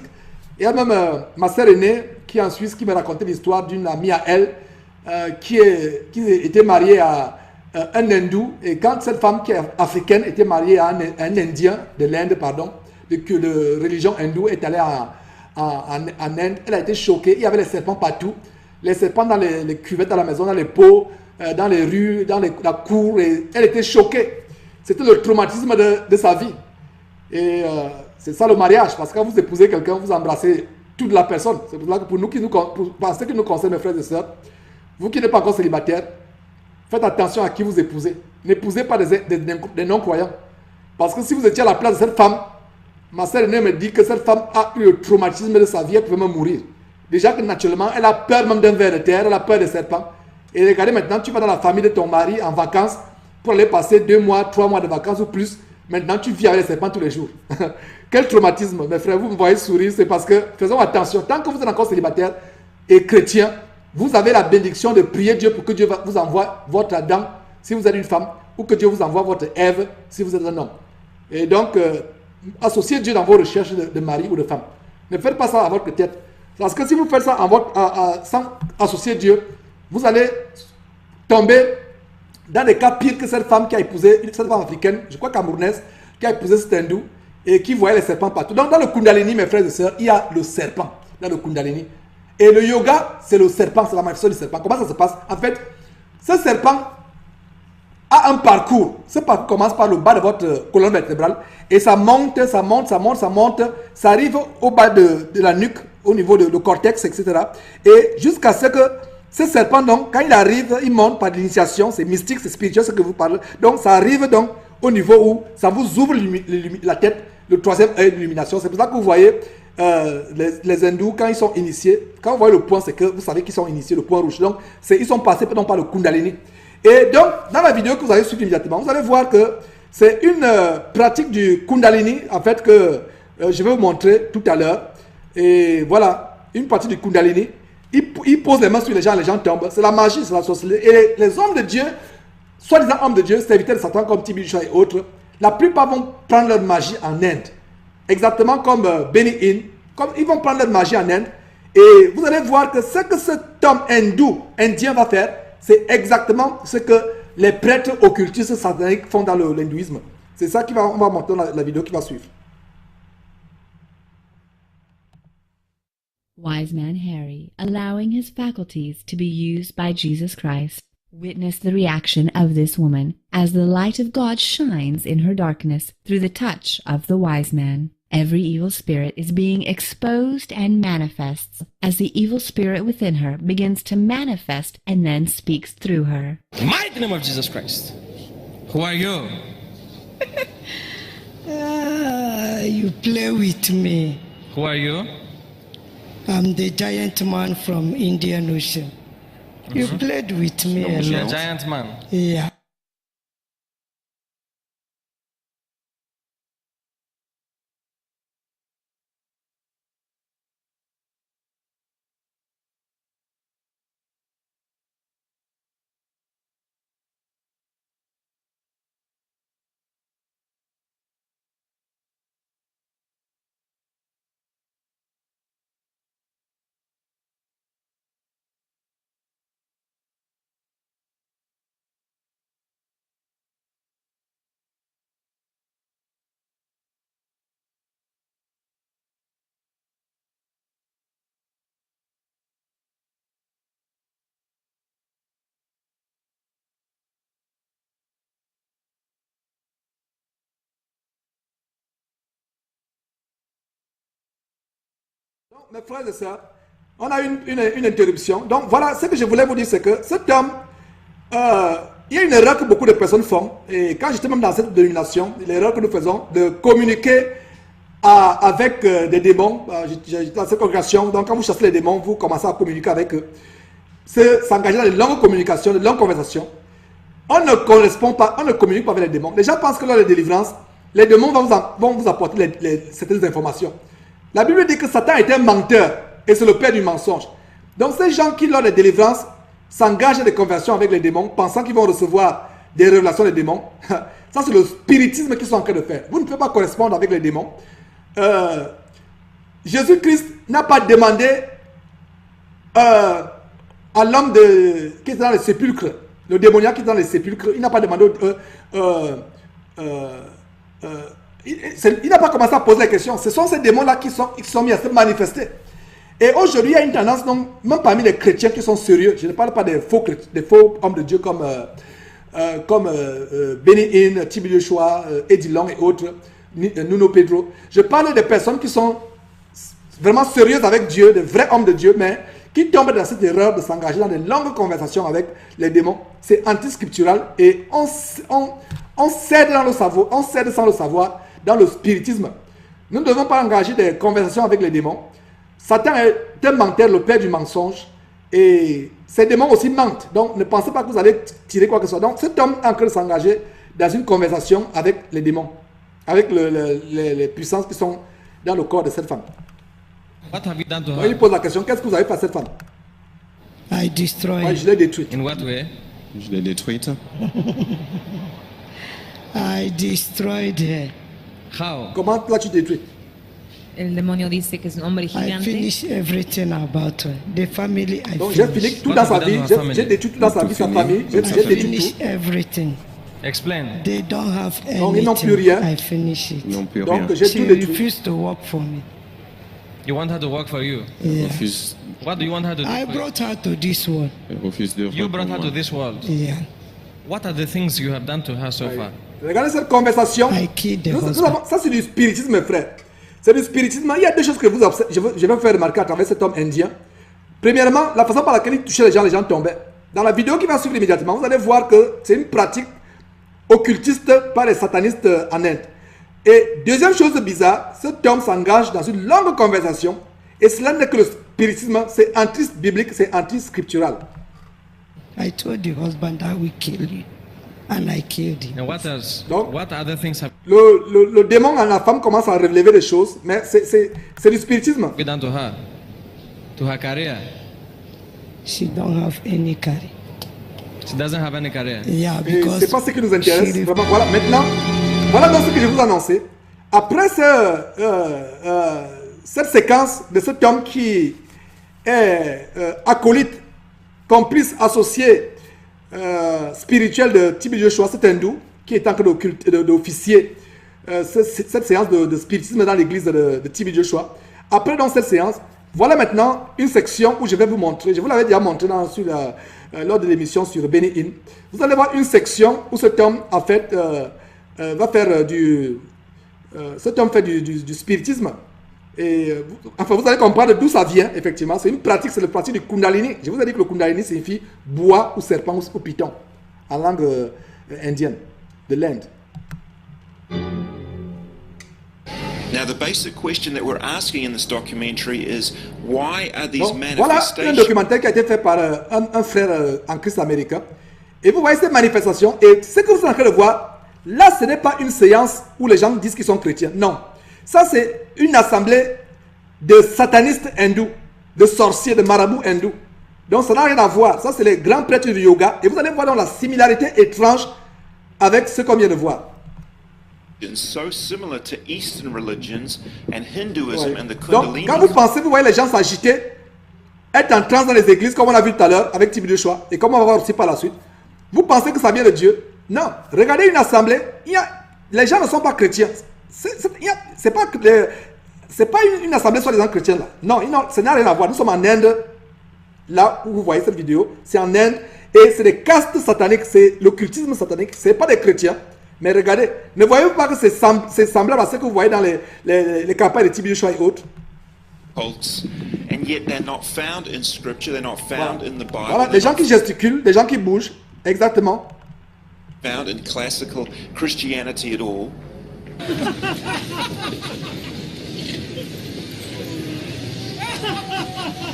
Il y a même ma sœur aînée qui est en Suisse qui m'a raconté l'histoire d'une amie à elle qui était mariée à un hindou. Et quand cette femme qui est africaine était mariée à un indien de l'Inde, pardon, de religion hindoue, est allée en Inde, elle a été choquée. Il y avait les serpents partout. Les serpents dans les cuvettes à la maison, dans les pots, dans les rues, dans la cour. Et elle était choquée. C'était le traumatisme de sa vie. Et c'est ça le mariage. Parce que quand vous épousez quelqu'un, vous embrassez toute la personne. C'est pour ça que pour nous, pour ce qui nous concerne, mes frères et sœurs, vous qui n'êtes pas encore célibataire, faites attention à qui vous épousez. N'épousez pas des non-croyants. Parce que si vous étiez à la place de cette femme, ma sœur aînée me dit que cette femme a eu le traumatisme de sa vie, elle pouvait même mourir. Déjà que naturellement, elle a peur même d'un ver de terre, elle a peur des serpents. Et regardez maintenant, tu vas dans la famille de ton mari en vacances pour aller passer 2 mois, 3 mois de vacances ou plus. Maintenant, tu vis avec les serpents tous les jours. Quel traumatisme, mes frères, vous me voyez sourire, c'est parce que, faisons attention, tant que vous êtes encore célibataire et chrétien, vous avez la bénédiction de prier Dieu pour que Dieu vous envoie votre Adam si vous êtes une femme, ou que Dieu vous envoie votre Ève si vous êtes un homme. Et donc, associez Dieu dans vos recherches de mari ou de femme. Ne faites pas ça à votre tête. Parce que si vous faites ça sans associer Dieu, vous allez tomber dans des cas pires que cette femme qui a épousé, cette femme africaine, je crois camerounaise, qui a épousé cet hindou et qui voyait les serpents partout. Donc dans le Kundalini, mes frères et sœurs, il y a le serpent, dans le Kundalini. Et le yoga, c'est le serpent, c'est la manifestation du serpent. Comment ça se passe? En fait, ce serpent a un parcours. Ce parcours commence par le bas de votre colonne vertébrale et ça monte, ça monte, ça monte, ça monte, ça arrive au bas de la nuque, au niveau de le cortex, etc. Et jusqu'à ce que ce serpent, donc, quand il arrive, il monte par l'initiation, c'est mystique, c'est spirituel, ce que vous parlez. Donc, ça arrive donc au niveau où ça vous ouvre la tête, le troisième œil d'illumination. C'est pour ça que vous voyez les hindous, quand ils sont initiés, quand vous voyez le point, c'est que vous savez qu'ils sont initiés, le point rouge. Donc, ils sont passés donc, par le Kundalini. Et donc, dans la vidéo que vous allez suivre immédiatement, vous allez voir que c'est une pratique du Kundalini, en fait, que je vais vous montrer tout à l'heure. Et voilà, une pratique du Kundalini. Il pose les mains sur les gens tombent. C'est la magie, c'est la sorcellerie. Et les hommes de Dieu, soi-disant hommes de Dieu, serviteurs de Satan comme Tibby Joshua et autres, la plupart vont prendre leur magie en Inde. Exactement comme Benny Hinn. Ils vont prendre leur magie en Inde. Et vous allez voir que ce que cet homme indien va faire, c'est exactement ce que les prêtres occultistes sataniques font dans l'hindouisme. C'est ça on va montrer dans la vidéo qui va suivre. Wise man Harry, allowing his faculties to be used by Jesus Christ, witness the reaction of this woman as the light of God shines in her darkness through the touch of the wise man. Every evil spirit is being exposed and manifests as the evil spirit within her begins to manifest and then speaks through her. Mighty name of Jesus Christ. Who are you? You play with me. Who are you? I'm the giant man from Indian Ocean. You played with me a You're a lot. giant man. Yeah. Donc, mes frères et sœurs, on a une interruption. Donc voilà, ce que je voulais vous dire, c'est que cet homme, il y a une erreur que beaucoup de personnes font. Et quand j'étais même dans cette dénomination, l'erreur que nous faisons, de communiquer avec des démons. J'étais dans cette congrégation, donc quand vous chassez les démons, vous commencez à communiquer avec eux. C'est s'engager dans de longues communications, de longues conversations. On ne correspond pas, on ne communique pas avec les démons. Les gens pensent que lors de la délivrance, les démons vont vous apporter certaines informations. La Bible dit que Satan est un menteur et c'est le père du mensonge. Donc ces gens qui, lors des délivrances, s'engagent dans des conversations avec les démons, pensant qu'ils vont recevoir des révélations des démons, ça c'est le spiritisme qu'ils sont en train de faire. Vous ne pouvez pas correspondre avec les démons. Jésus-Christ n'a pas demandé à l'homme qui est dans les sépulcres, le démoniaque qui est dans les sépulcres, il n'a pas demandé il n'a pas commencé à poser la question. Ce sont ces démons-là qui sont mis à se manifester. Et aujourd'hui, il y a une tendance, donc, même parmi les chrétiens qui sont sérieux, je ne parle pas des faux hommes de Dieu comme Benny Hinn, T.B. Joshua, Eddie Long et autres, Nuno Pedro. Je parle des personnes qui sont vraiment sérieuses avec Dieu, des vrais hommes de Dieu, mais qui tombent dans cette erreur de s'engager dans de longues conversations avec les démons. C'est anti-scriptural et on cède dans le savoir, on cède sans le savoir dans le spiritisme. Nous ne devons pas engager des conversations avec les démons. Satan est un menteur, le père du mensonge. Et ces démons aussi mentent. Donc ne pensez pas que vous allez tirer quoi que ce soit. Donc cet homme est en train de s'engager dans une conversation avec les démons. Avec les puissances qui sont dans le corps de cette femme. What have you done to Donc, her? il pose la question, qu'est-ce que vous avez fait à cette femme? I destroyed. Moi, je l'ai détruite. In what way? Je l'ai détruite. I destroyed her. How? Comment l'as-tu détruite? El demonio dice que es un hombre I gigante. finished everything about her. The family I Donc j'ai fini finished. tout dans sa vie, j'ai détruit tout dans sa vie, sa famille, j'ai I détruit finished tout. everything. Explain. They don't have Donc ils n'ont plus anything. rien. I finished it. Ils n'ont plus Donc rien. j'ai She tout détruit. refused to work for me. You want her to work for you? Yeah. Refuse, What do you want her to do? I for you? brought her to this world. refuse de You brought her to répondre. this world. Yeah. What are the things you have done to her so far? Regardez cette conversation. I killed the Nous husband. avons- ça c'est du spiritisme, mes frères. C'est du spiritisme. Il y a deux choses que je vais faire remarquer à travers cet homme indien. Premièrement, la façon par laquelle il touchait les gens tombaient. Dans la vidéo qui va suivre immédiatement, vous allez voir que c'est une pratique occultiste par les satanistes en Inde. Et deuxième chose bizarre, cet homme s'engage dans une longue conversation. Et cela n'est que le spiritisme, c'est anti-biblique, c'est anti-scriptural. I told the husband I will kill you. And I killed him. And what else? Donc, What other things have Le démon en la femme commence à relever des choses, mais c'est du spiritisme. you done to her? To her career? She don't have any career. She doesn't have any career. Yeah, Et because c'est pas ce qui nous intéresse. she Vraiment, voilà, maintenant, voilà donc ce que je vais vous annoncer. Après cette séquence de cet homme qui est acolyte, complice, associé spirituel de T.B. Joshua, cet hindou, qui est en train d'officier cette séance de spiritisme dans l'église de T.B. Joshua. Après donc cette séance, voilà maintenant une section où je vais vous montrer, je vous l'avais déjà montré lors de l'émission sur Benny Hinn. Vous allez voir une section où cet homme en fait va faire cet homme fait du spiritisme. Et enfin, vous allez comprendre d'où ça vient, effectivement. C'est une pratique, c'est la pratique du Kundalini. Je vous ai dit que le Kundalini signifie bois ou serpent ou python en langue indienne, de l'Inde. Now, the basic question that we're asking in this documentary is why are these Donc, voilà un manifestations? documentaire qui a été fait par un frère en Christ américain. Et vous voyez ces manifestations. Et ce que vous êtes en train de voir, là, ce n'est pas une séance où les gens disent qu'ils sont chrétiens. Non. Ça, c'est une assemblée de satanistes hindous, de sorciers, de marabouts hindous. Donc, ça n'a rien à voir. Ça, c'est les grands prêtres du yoga. Et vous allez voir dans la similarité étrange avec ce qu'on vient de voir. So similar to Eastern religions and Hinduism Ouais. and the Donc, Kundalini. quand vous pensez, vous voyez les gens s'agiter, être en transe dans les églises, comme on a vu tout à l'heure avec T.B. Joshua, et comme on va voir aussi par la suite, vous pensez que ça vient de Dieu? Non. Regardez une assemblée, les gens ne sont pas chrétiens. C'est pas une assemblée soi-disant chrétienne là. Non, ça n'a rien à voir. Nous sommes en Inde, là où vous voyez cette vidéo, c'est en Inde, et c'est des castes sataniques, c'est l'occultisme satanique, c'est pas des chrétiens. Mais regardez, ne voyez-vous pas que c'est semblable à ce que vous voyez dans les campagnes de T.B. Joshua et autres? cults, and yet they're not found in Scripture, they're not found in the Bible, Voilà, des gens qui gesticulent, des gens qui bougent, exactement. found in classical Christianity at all.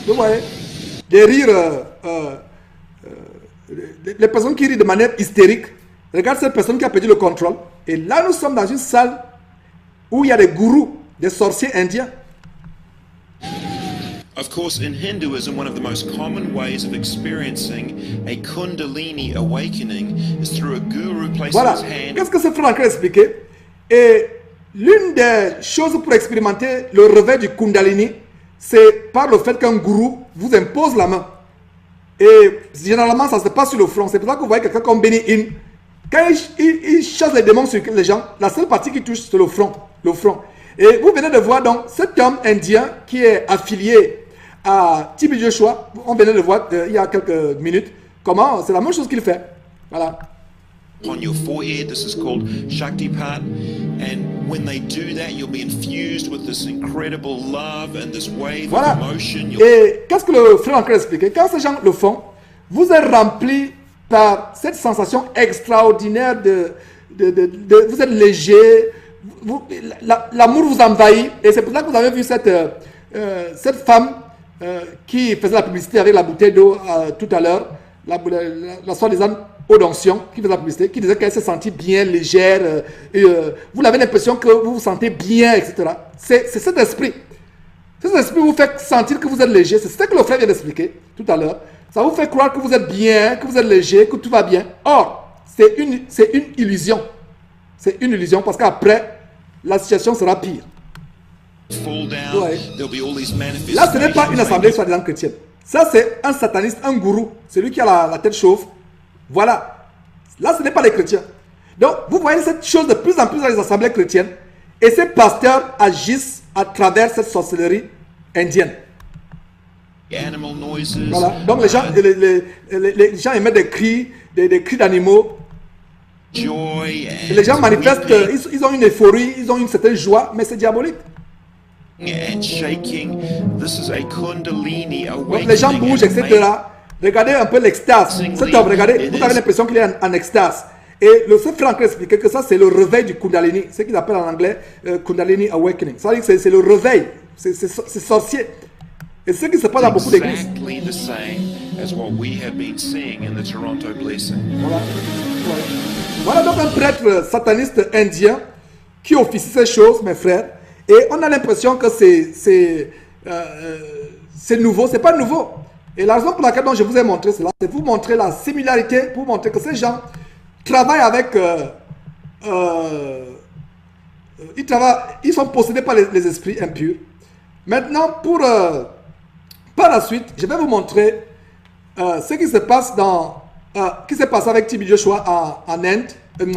Vous voyez, des rires, les personnes qui rient de manière hystérique. Regarde cette personne qui a perdu le contrôle. Et là, nous sommes dans une salle où il y a des gourous, des sorciers indiens. Of course, in Hinduism, one of the most common ways of experiencing a Kundalini awakening is through a guru placing Voilà. his hand. Qu'est-ce que ce frère a expliqué? Et l'une des choses pour expérimenter le réveil du Kundalini, c'est par le fait qu'un gourou vous impose la main. Et généralement, ça se passe sur le front. C'est pour ça que vous voyez quelqu'un comme Benny Hinn. Quand il chasse les démons sur les gens, la seule partie qui touche, c'est le front. Le front. Et vous venez de voir donc cet homme indien qui est affilié à TB Joshua. On venait de voir il y a quelques minutes comment c'est la même chose qu'il fait. Voilà. On your forehead, this is called Shaktipat, and when they do that, you'll be infused with this incredible love and this wave Voilà. of emotion. Et qu'est-ce que le frère a encore expliqué? Quand ces gens le font, vous êtes rempli par cette sensation extraordinaire vous êtes léger, l'amour vous envahit, et c'est pour ça que vous avez vu cette femme qui faisait la publicité avec la bouteille d'eau tout à l'heure, la soi-disant eau d'onction, qui faisait la publicité, qui disait qu'elle se sentit bien légère, vous avez l'impression que vous vous sentez bien, etc. C'est cet esprit. Cet esprit vous fait sentir que vous êtes léger. C'est ce que le frère vient d'expliquer tout à l'heure. Ça vous fait croire que vous êtes bien, que vous êtes léger, que tout va bien. Or, c'est une illusion. C'est une illusion parce qu'après, la situation sera pire. Fall down, Ouais. there'll be all these Là, ce n'est pas une manifestations. assemblée soi-disant chrétienne. Ça, c'est un sataniste, un gourou, celui qui a la tête chauve. Voilà. Là, ce n'est pas les chrétiens. Donc, vous voyez cette chose de plus en plus dans les assemblées chrétiennes. Et ces pasteurs agissent à travers cette sorcellerie indienne. Animal noises. Voilà. Donc, les gens émettent des cris, des cris d'animaux. Joy Et les gens and manifestent, weeping ils ont une euphorie, ils ont une certaine joie, mais c'est diabolique. and shaking. This is a Kundalini Donc, les gens awakening. bougent, and etc. Regardez un peu l'extase. Cet homme, regardez, vous avez l'impression qu'il est en extase. Et le frère Franck expliquait que ça, c'est le réveil du Kundalini. Ce qu'ils appellent en anglais Kundalini Awakening. Ça veut dire que c'est le réveil. C'est sorcier. Et c'est ce qui se passe dans beaucoup d'églises. Exactly the same as what we have been seeing in the Toronto Blessing. Voilà. Voilà donc un prêtre sataniste indien qui officie ces choses, mes frères. Et on a l'impression que c'est nouveau. C'est pas nouveau. Et la raison pour laquelle je vous ai montré cela, c'est pour vous montrer la similarité, pour vous montrer que ces gens travaillent avec... ils sont possédés par les esprits impurs. Maintenant, par la suite, je vais vous montrer ce qui se passe qui s'est passé avec TB Joshua en Inde,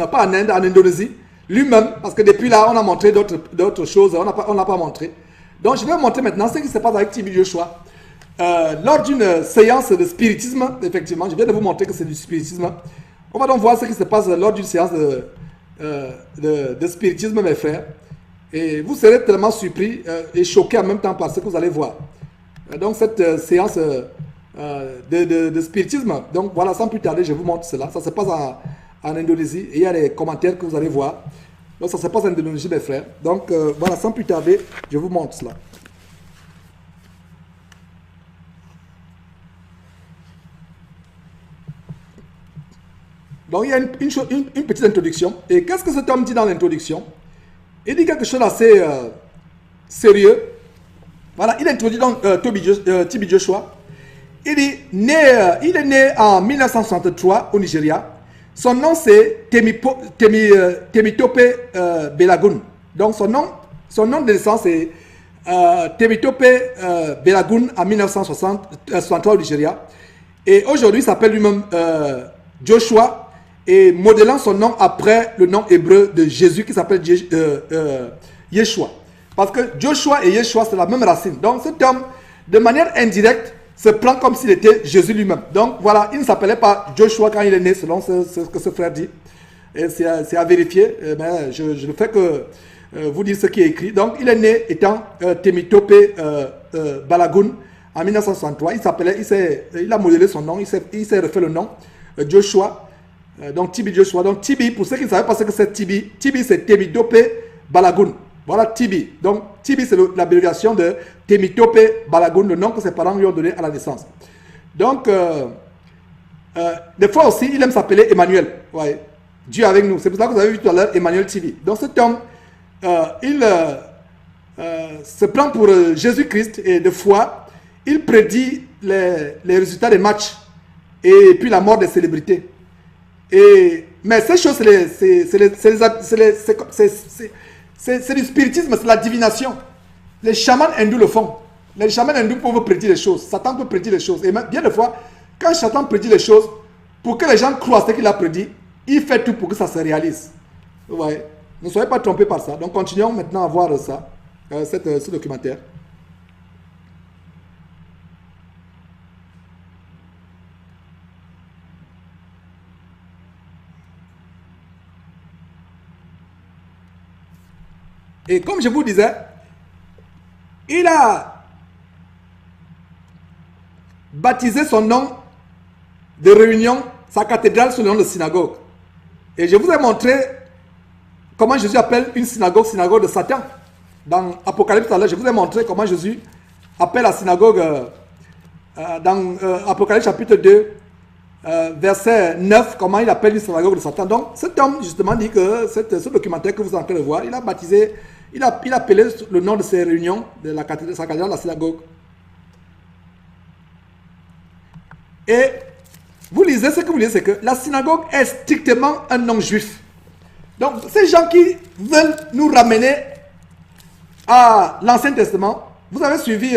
pas en Inde, en Indonésie, lui-même, parce que depuis là, on a montré d'autres choses, on n'a pas montré. Donc, je vais vous montrer maintenant ce qui se passe avec TB Joshua. Lors d'une séance de spiritisme, effectivement, je viens de vous montrer que c'est du spiritisme. On va donc voir ce qui se passe lors d'une séance de spiritisme, mes frères. Et vous serez tellement surpris et choqués en même temps par ce que vous allez voir. Donc cette séance de spiritisme, donc voilà, sans plus tarder, je vous montre cela. Ça se passe en Indonésie et il y a des commentaires que vous allez voir. Donc ça se passe en Indonésie, mes frères. Donc voilà, sans plus tarder, je vous montre cela. Donc il y a une petite introduction. Et qu'est-ce que cet homme dit dans l'introduction? Il dit quelque chose d'assez sérieux. Voilà, il introduit donc TB Joshua. Il est né en 1963 au Nigeria. Son nom c'est Temitope Belagun. Donc son nom de naissance c'est Temitope Belagun en 1963 au Nigeria. Et aujourd'hui il s'appelle lui-même Joshua. Et modelant son nom après le nom hébreu de Jésus qui s'appelle Yeshua. Parce que Joshua et Yeshua c'est la même racine. Donc cet homme, de manière indirecte, se prend comme s'il était Jésus lui-même. Donc voilà, il ne s'appelait pas Joshua quand il est né, selon ce que ce frère dit. Et c'est à vérifier, mais je ne fais que vous dire ce qui est écrit. Donc il est né étant Temitope Balagoon en 1963. Il a modélé son nom, il s'est refait le nom, Joshua. Donc Tibi Joshua. Donc Tibi, pour ceux qui ne savaient pas ce que c'est Tibi, Tibi c'est Temitope Balagoon. Voilà Tibi. Donc Tibi c'est l'abréviation de Temitope Balagoon, le nom que ses parents lui ont donné à la naissance. Donc, des fois aussi, il aime s'appeler Emmanuel. Ouais. Dieu avec nous. C'est pour ça que vous avez vu tout à l'heure Emmanuel Tibi. Donc cet homme, il se prend pour Jésus-Christ et de foi, il prédit les résultats des matchs et puis la mort des célébrités. Mais ces choses, c'est du spiritisme, c'est la divination. Les chamans hindous le font. Les chamans hindous peuvent prédire les choses. Satan peut prédire les choses. Et bien des fois, quand Satan prédit les choses, pour que les gens croient à ce qu'il a prédit, il fait tout pour que ça se réalise. Vous voyez? Ne soyez pas trompés par ça. Donc continuons maintenant à voir ça, ce documentaire. Et comme je vous disais, il a baptisé son nom de réunion, sa cathédrale sous le nom de synagogue. Et je vous ai montré comment Jésus appelle une synagogue, synagogue de Satan. Dans Apocalypse, tout à l'heure, je vous ai montré comment Jésus appelle la synagogue dans Apocalypse chapitre 2, verset 9, comment il appelle une synagogue de Satan. Donc cet homme justement dit que ce documentaire que vous êtes en train de voir, il a baptisé, il a appelé le nom de ses réunions, de sa cathédrale, la synagogue. Et vous lisez, ce que vous lisez, c'est que la synagogue est strictement un nom juif. Donc ces gens qui veulent nous ramener à l'Ancien Testament, vous avez suivi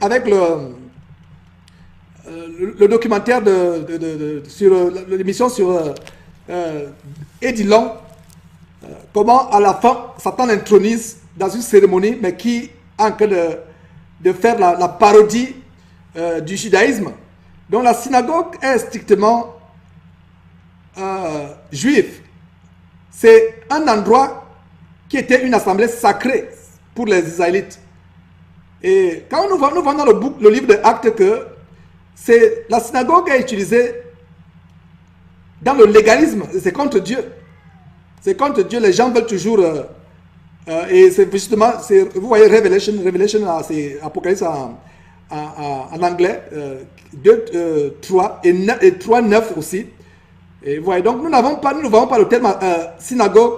avec le documentaire sur l'émission sur Eddie Long, comment à la fin Satan l'intronise dans une cérémonie, mais qui est en train de faire la parodie du judaïsme. Donc la synagogue est strictement juive. C'est un endroit qui était une assemblée sacrée pour les Israélites. Et quand nous voyons dans le livre de Actes que la synagogue est utilisée dans le légalisme, c'est contre Dieu. C'est contre Dieu, les gens veulent toujours... et c'est justement, vous voyez Revelation c'est Apocalypse en anglais, 2, 3 et 3, 9 aussi. Et vous voyez, donc nous ne voyons pas le terme synagogue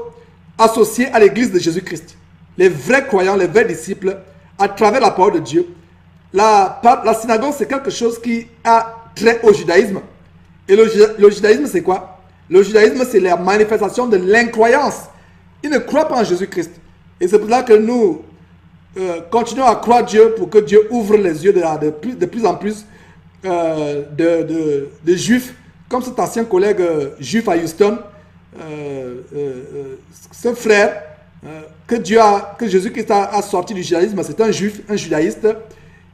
associé à l'église de Jésus-Christ. Les vrais croyants, les vrais disciples, à travers la parole de Dieu. La synagogue, c'est quelque chose qui a trait au judaïsme. Et le judaïsme, c'est quoi? Le judaïsme, c'est la manifestation de l'incroyance. Ils ne croient pas en Jésus-Christ. Et c'est pour ça que nous continuons à croire Dieu pour que Dieu ouvre les yeux de plus en plus de juifs, comme cet ancien collègue juif à Houston, ce frère que Jésus-Christ a sorti du judaïsme, c'est un juif, un judaïste,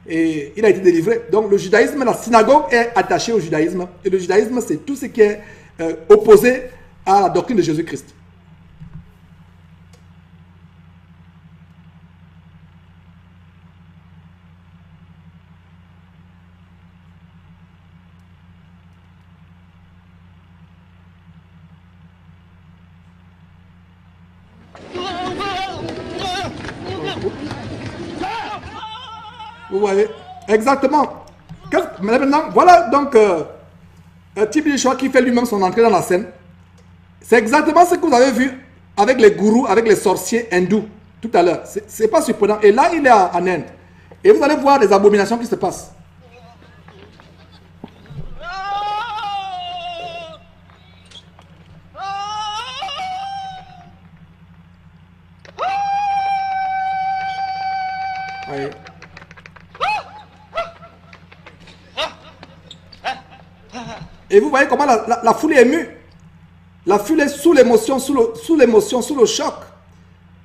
et il a été délivré. Donc le judaïsme, la synagogue est attachée au judaïsme, et le judaïsme, c'est tout ce qui est opposé à la doctrine de Jésus-Christ. Vous voyez? Exactement. Maintenant, voilà donc Tibi Joshua qui fait lui-même son entrée dans la scène. C'est exactement ce que vous avez vu avec les gourous, avec les sorciers hindous tout à l'heure. C'est pas surprenant. Et là, il est en Inde. Et vous allez voir des abominations qui se passent. Voyez. Et vous voyez comment la foule est émue. La foule est sous l'émotion, sous l'émotion, sous le choc.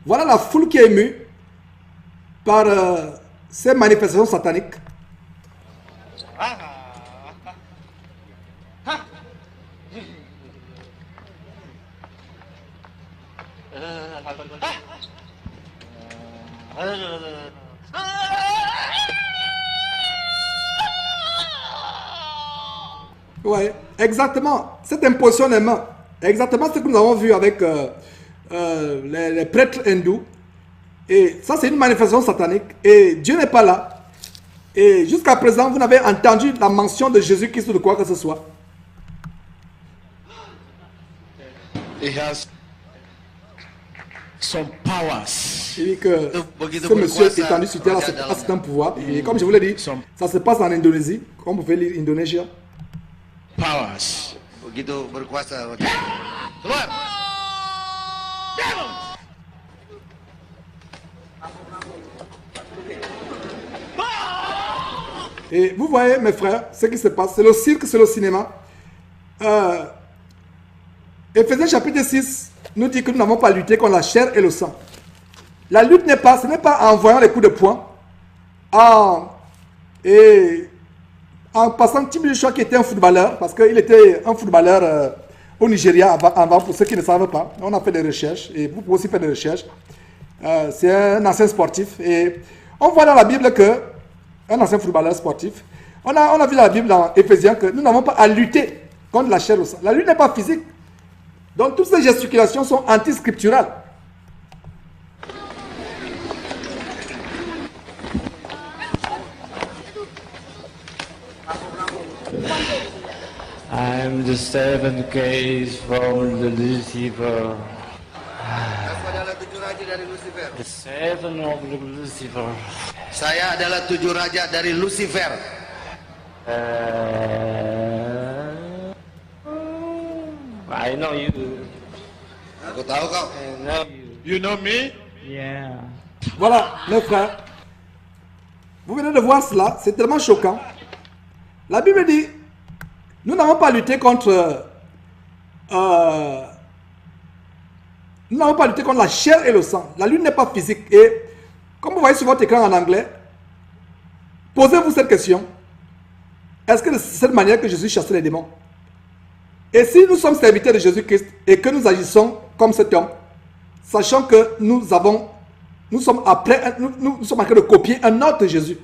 Voilà la foule qui est émue par ces manifestations sataniques. Oui, exactement. Cette imposition des mains, exactement ce que nous avons vu avec les prêtres hindous. Et ça, c'est une manifestation satanique. Et Dieu n'est pas là. Et jusqu'à présent, vous n'avez entendu la mention de Jésus-Christ ou de quoi que ce soit. He has some powers. Il dit que ce monsieur est étendu sur terre a certain pouvoir. Et comme je vous l'ai dit, ça se passe en Indonésie. Comme vous pouvez lire Indonésia. Powers. Begitu berkuasa. Keluar. Et vous voyez, mes frères, ce qui se passe, c'est le cirque, c'est le cinéma. Éphésiens chapitre 6 nous dit que nous n'avons pas lutté contre la chair et le sang. La lutte n'est pas, ce n'est pas en envoyant les coups de poing, en passant Tim Joshua qui était un footballeur, parce qu'il était un footballeur au Nigeria avant, pour ceux qui ne savent pas. On a fait des recherches, et vous pouvez aussi faire des recherches. C'est un ancien sportif, et on voit dans la Bible que, un ancien footballeur sportif, on a vu dans la Bible dans Éphésiens que nous n'avons pas à lutter contre la chair et le sang. La lutte n'est pas physique. Donc toutes ces gesticulations sont anti-scripturales. I'm the seven case from the Lucifer. Aku adalah 7 raja dari Lucifer. The seven of the Lucifer. Saya adalah 7 raja dari Lucifer. I know you. Aku tahu kau. I know you. You know me? Yeah. Voilà, mes frères. Vous venez de voir cela, c'est tellement choquant. La Bible dit, nous n'avons pas lutté contre... nous n'avons pas lutté contre la chair et le sang. La lutte n'est pas physique. Et comme vous voyez sur votre écran en anglais, posez-vous cette question. Est-ce que c'est de cette manière que Jésus chassait les démons? Et si nous sommes serviteurs de Jésus-Christ et que nous agissons comme cet homme, sachant que nous sommes en train de copier un autre Jésus,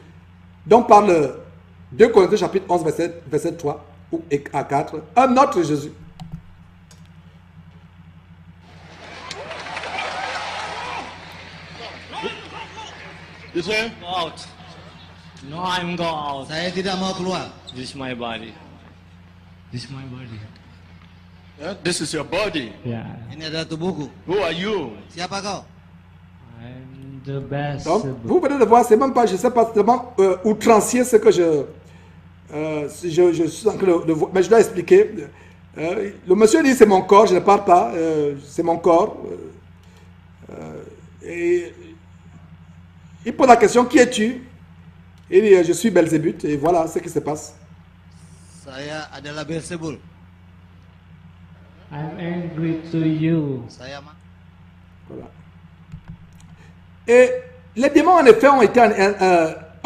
dont parle 2 Corinthiens chapitre 11 verset 3 à 4, un autre Jésus. You say? Go out. No, I'm go out. Saya tidak mau keluar. This is my body. This is my body. Yeah, this is your body. Yeah. Ini adalah tubuhku. Who are you? Siapa kau? I'm the best. Donc, vous venez de voir, c'est même pas, je ne sais pas tellement outrancier ce que je suis en train de voir, mais je dois expliquer. Le monsieur dit c'est mon corps, je ne parle pas, c'est mon corps. Et il pose la question, qui es-tu? Il dit je suis Belzébuth, et voilà ce qui se passe. Saya adalah Beelzebul. I'm angry to you. Saya Voilà. Et les démons en effet ont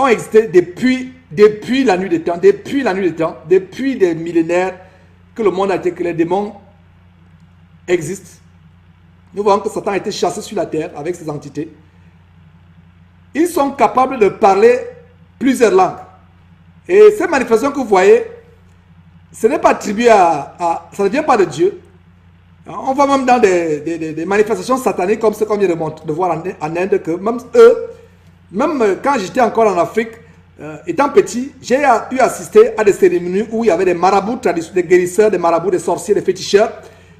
existé depuis la nuit des temps, depuis des millénaires que le monde a été, que les démons existent. Nous voyons que Satan a été chassé sur la terre avec ses entités. Ils sont capables de parler plusieurs langues. Et ces manifestations que vous voyez, ce n'est pas attribué ça ne vient pas de Dieu. On voit même dans des manifestations sataniques comme ce qu'on vient de voir en Inde, que même eux, même quand j'étais encore en Afrique, étant petit, j'ai eu assisté à des cérémonies où il y avait des marabouts traditionnels, des guérisseurs, des marabouts, des sorciers, des féticheurs,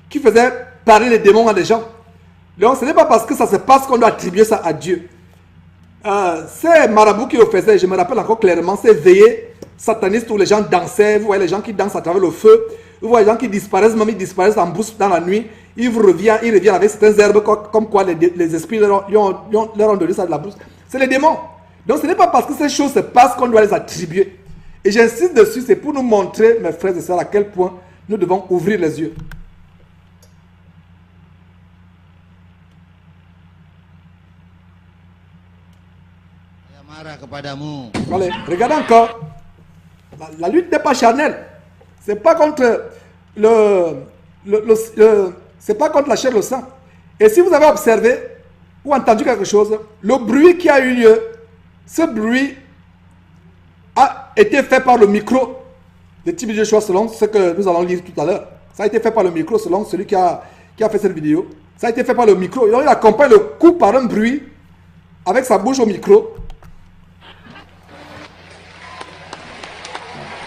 qui faisaient parler les démons à des gens. Donc ce n'est pas parce que ça se passe qu'on doit attribuer ça à Dieu. Ces marabouts qui le faisaient, je me rappelle encore clairement, ces veillées satanistes où les gens dansaient, vous voyez les gens qui dansent à travers le feu, vous voyez les gens qui disparaissent, même ils disparaissent en brousse dans la nuit, ils reviennent avec certaines herbes comme quoi les esprits leur ont donné ça de la brousse. C'est les démons. Donc ce n'est pas parce que ces choses se passent qu'on doit les attribuer. Et j'insiste dessus, c'est pour nous montrer, mes frères et sœurs, à quel point nous devons ouvrir les yeux. Allez, regardez encore. La lutte n'est pas charnelle. C'est pas contre c'est pas contre la chair et le sang. Et si vous avez observé, ou entendu quelque chose, le bruit qui a eu lieu, ce bruit a été fait par le micro de TB Joshua selon ce que nous allons lire tout à l'heure. Ça a été fait par le micro selon celui qui a fait cette vidéo. Ça a été fait par le micro. Il accompagne le coup par un bruit avec sa bouche au micro.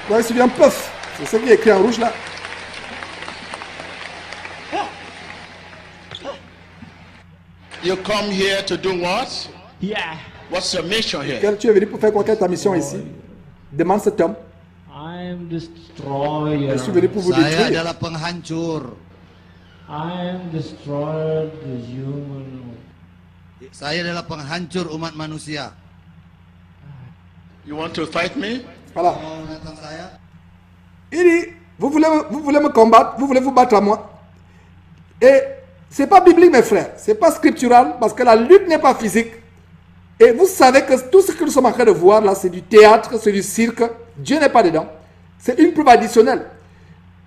Vous avez suivi un puff. C'est ce qui est écrit en rouge là. You come here to do what? Yeah. What's your mission here? Tu es venu pour faire quoi? Quelle est ta mission ici? Demande cet homme. I am destroyer. Je suis venu pour vous Saya détruire. adalah penghancur. I am destroyer the human. Saya adalah penghancur umat manusia. You want to fight me? Voilà. Mau nantang saya? Il dit, vous voulez me combattre, vous voulez vous battre à moi. Et c'est pas biblique mes frères, c'est pas scriptural parce que la lutte n'est pas physique. Et vous savez que tout ce que nous sommes en train de voir là, c'est du théâtre, c'est du cirque. Dieu n'est pas dedans. C'est une preuve additionnelle.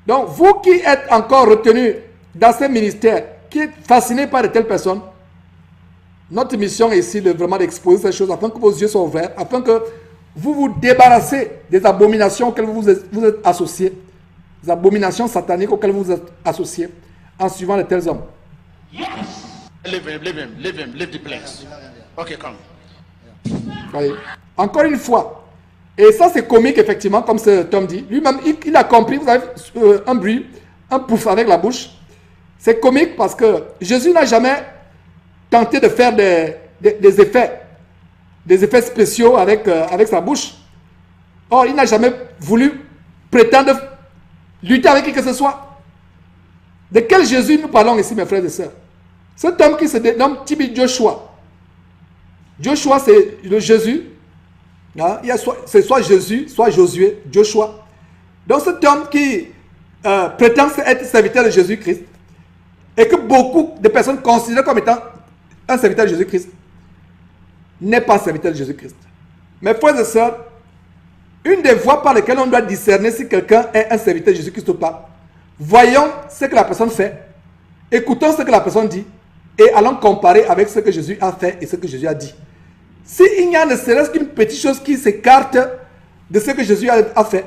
Donc vous qui êtes encore retenus dans ce ministère, qui êtes fascinés par de telles personnes, notre mission est ici de vraiment d'exposer ces choses afin que vos yeux soient ouverts, afin que vous vous débarrassez des abominations auxquelles vous êtes associés, des abominations sataniques auxquelles vous êtes associés, en suivant de tels hommes. Yes. Leave the place. Okay, come. Voyez. Encore une fois, et ça c'est comique effectivement, comme cet homme dit, lui-même il a compris, vous avez un bruit, un pouf avec la bouche. C'est comique parce que Jésus n'a jamais tenté de faire des effets spéciaux avec sa bouche. Or, il n'a jamais voulu prétendre lutter avec qui que ce soit. De quel Jésus nous parlons ici, mes frères et sœurs? Cet homme qui se dénomme TB Joshua. Joshua, c'est le Jésus. Hein? C'est soit Jésus, soit Josué, Joshua. Donc cet homme qui prétend être serviteur de Jésus-Christ, et que beaucoup de personnes considèrent comme étant un serviteur de Jésus-Christ, n'est pas serviteur de Jésus-Christ. Mes frères et sœurs, une des voies par lesquelles on doit discerner si quelqu'un est un serviteur de Jésus-Christ ou pas, voyons ce que la personne fait, écoutons ce que la personne dit, et allons comparer avec ce que Jésus a fait et ce que Jésus a dit. S'il y a ne serait-ce qu'une petite chose qui s'écarte de ce que Jésus a fait,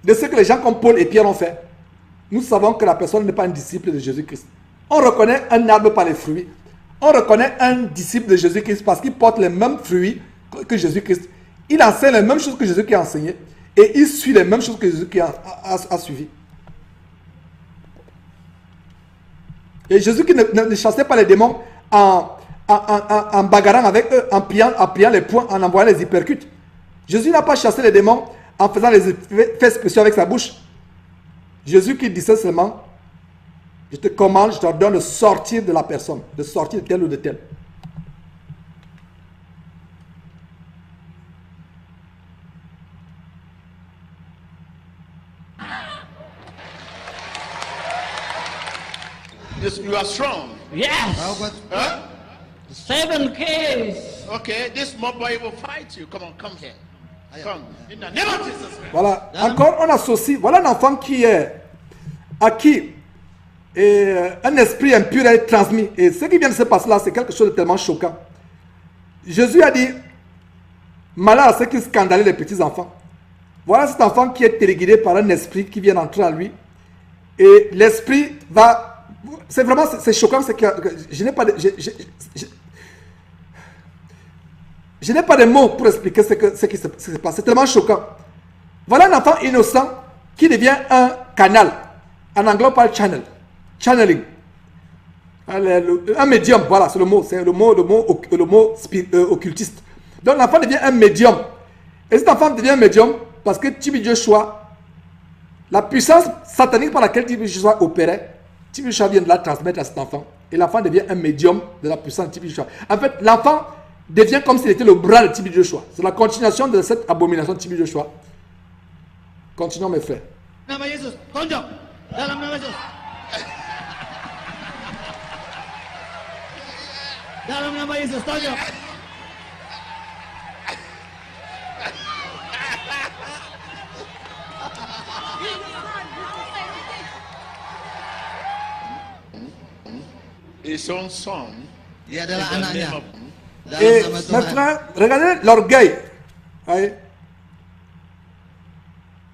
de ce que les gens comme Paul et Pierre ont fait, nous savons que la personne n'est pas un disciple de Jésus-Christ. On reconnaît un arbre par les fruits. On reconnaît un disciple de Jésus-Christ parce qu'il porte les mêmes fruits que Jésus-Christ. Il enseigne les mêmes choses que Jésus qui a enseigné et il suit les mêmes choses que Jésus qui a suivi. Et Jésus qui ne chassait pas les démons en bagarrant avec eux, en pliant les poings, en envoyant les hypercutes. Jésus n'a pas chassé les démons en faisant les effets spéciaux avec sa bouche. Jésus qui disait seulement, je te commande, je t'ordonne de sortir de la personne, de sortir de tel ou de tel. You are strong. Yes. Huh? 7 Ks. Okay, this mob boy will fight you. Come on, come here. Come. In the name of Jesus. Voilà. Encore, on associe. Voilà un enfant qui est à qui un esprit impur est transmis. Et ce qui vient de se passer là, c'est quelque chose de tellement choquant. Jésus a dit, malheur à ceux qui scandalisent les petits enfants. Voilà cet enfant qui est téléguidé par un esprit qui vient d'entrer en lui. Et l'esprit va... C'est vraiment c'est choquant, c'est que je n'ai pas de, je n'ai pas de mots pour expliquer ce qui se passe. C'est tellement choquant. Voilà un enfant innocent qui devient un canal. En anglais, on parle channel. Channeling. Un médium, voilà, c'est le mot. C'est le mot occultiste. Donc l'enfant devient un médium. Et cet enfant devient un médium parce que TB Joshua, la puissance satanique par laquelle TB Joshua opérait, TB Joshua vient de la transmettre à cet enfant. Et l'enfant devient un médium de la puissance de TB Joshua. En fait, l'enfant devient comme s'il était le bras de TB Joshua. C'est la continuation de cette abomination de TB Joshua. Continuons mes frères. Nama Yesus, tonjok. Dalam nama Yesus. Dalam nama Yesus, tonjok. His own son Dia adalah anaknya. Et mes frères, regardez l'orgueil. Voyez?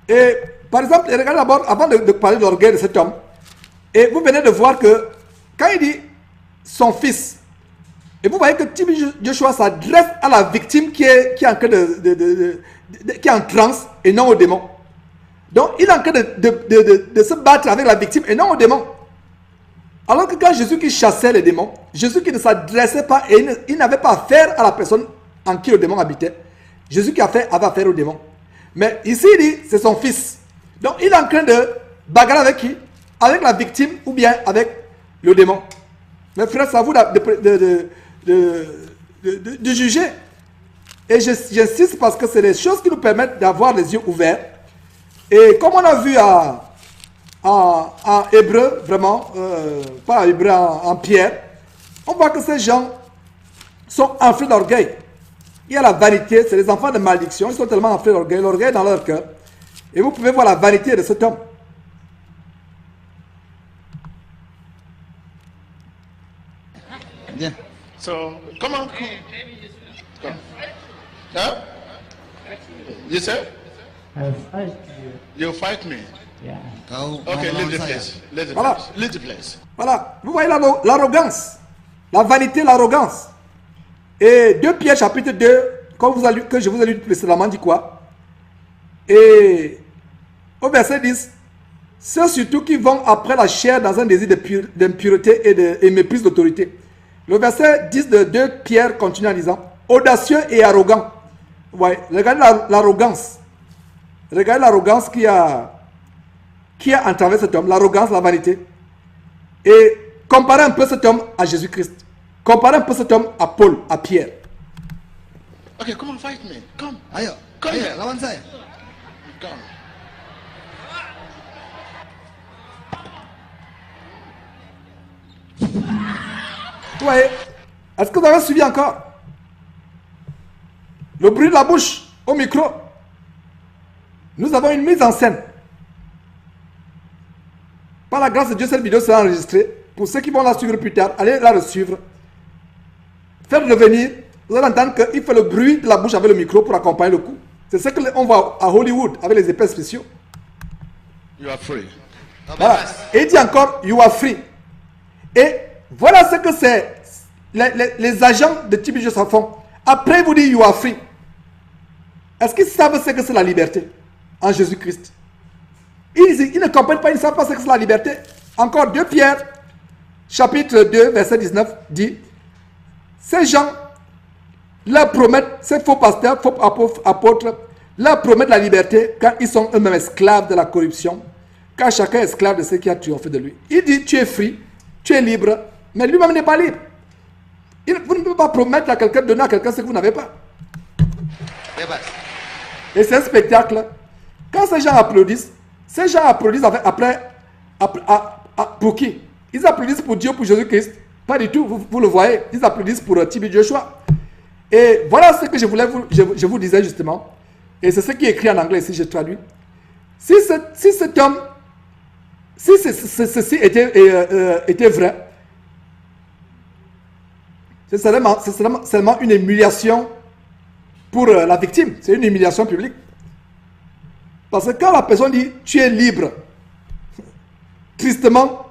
Et par exemple, regardez d'abord, avant de parler de l'orgueil de cet homme, et vous venez de voir que quand il dit son fils, et vous voyez que Tibi Joshua s'adresse à la victime qui est en train qui est en transe et non au démon. Donc il est en train de se battre avec la victime et non au démon. Alors que quand Jésus qui chassait les démons, Jésus qui ne s'adressait pas et il n'avait pas affaire à la personne en qui le démon habitait, Jésus qui avait affaire au démon. Mais ici il dit c'est son fils. Donc il est en train de bagarrer avec qui? Avec la victime ou bien avec le démon. Mes frères, c'est à vous de juger. Et j'insiste parce que c'est les choses qui nous permettent d'avoir les yeux ouverts. Et comme on a vu en Hébreu, vraiment, pas en Hébreu, en Pierre, on voit que ces gens sont enflés d'orgueil. Il y a la vanité, c'est les enfants de malédiction, ils sont tellement enflés d'orgueil, l'orgueil dans leur cœur. Et vous pouvez voir la vanité de cet homme. Bien. So, come on. Come. Huh? You say? I'll fight you. You fight me? Yeah. Okay, leave the place. Leave the Voilà. place. Leave the place. Voilà, vous voyez l'arrogance, la vanité, l'arrogance. Et 2 Pierre chapitre 2, que je vous ai lu précédemment, dit quoi? Et au verset 10, ceux surtout qui vont après la chair dans un désir d'impureté et méprise d'autorité. Le verset 10 de 2 Pierre continue en disant, audacieux et arrogant. Ouais, regardez l'arrogance. Regardez l'arrogance qui a entravé cet homme, l'arrogance, la vanité. Et comparez un peu cet homme à Jésus-Christ. Comparez un peu cet homme à Paul, à Pierre. Okay, come on, fight me. Come. Ayo, Come ayo, here. lawan saya. Come. Vous voyez? Est-ce que vous avez suivi encore? Le bruit de la bouche au micro. Nous avons une mise en scène. Par la grâce de Dieu, cette vidéo sera enregistrée. Pour ceux qui vont la suivre plus tard, allez la suivre. Faire revenir. Vous allez entendre qu'il fait le bruit de la bouche avec le micro pour accompagner le coup. C'est ce qu'on voit à Hollywood avec les effets spéciaux. You are free. Voilà. Et il dit encore, you are free. Et voilà ce que c'est les agents de Tibi Joshua font. Après, vous dites, you are free. Est-ce qu'ils savent ce que c'est la liberté en Jésus-Christ? Ils ne comprennent pas, ils ne savent pas ce que c'est la liberté. Encore 2 Pierre, chapitre 2, verset 19, dit, ces gens leur promettent, ces faux pasteurs, faux apôtres, leur promettent la liberté quand ils sont eux-mêmes esclaves de la corruption, quand chacun est esclave de ce qui a triomphé de lui. Il dit, tu es free, tu es libre, mais lui-même n'est pas libre. Vous ne pouvez pas promettre à quelqu'un, donner à quelqu'un ce que vous n'avez pas. Et c'est un spectacle. Quand ces gens applaudissent après pour qui? Ils applaudissent pour Dieu, pour Jésus-Christ. Pas du tout, vous le voyez. Ils applaudissent pour Tibi Joshua. Et voilà ce que je vous disais justement. Et c'est ce qui est écrit en anglais ici, je traduis. Si cet homme, si ceci était vrai, c'est seulement une humiliation pour la victime. C'est une humiliation publique. Parce que quand la personne dit tu es libre, tristement,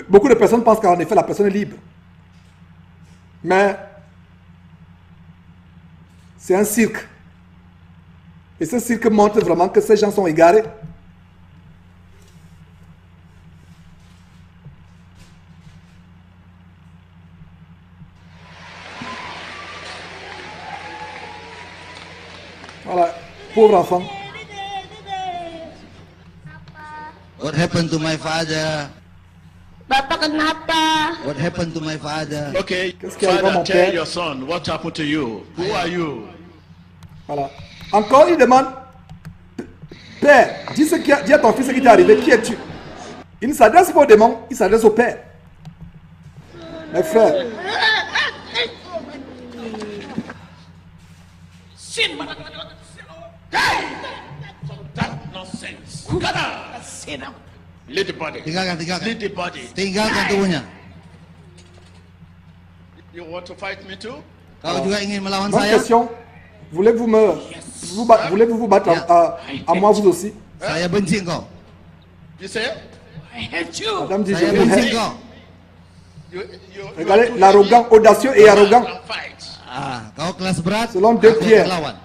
beaucoup de personnes pensent qu'en effet la personne est libre. Mais c'est un cirque. Et ce cirque montre vraiment que ces gens sont égarés. Voilà, pauvre enfant. What happened to my father? Bapak kenapa? What happened to my father? Okay, qui arrive à mon father, tell père? your son what happened to you. Who are you? Voilà. Encore, il demande, Père, dis à ton fils ce qui t'est arrivé, qui es-tu? Il ne s'adresse pas au démon, il s'adresse au Père. Mes frères, That nonsense. Get out. Sit down. Lead the body. Tinggalkan. Lead the body. Tinggalkan tubuhnya. You want to fight me too? Kau juga ingin melawan Bonne saya? question. Voulez-vous voulez-vous vous battre à moi vous aussi? Saya benci engkau. You say? I hate you. Madame dit, je Saya vous benci hais. engkau. Regardez l'arrogant, audacieux et arrogant. Kau kelas berat. Selon 2 Pierre, lawan.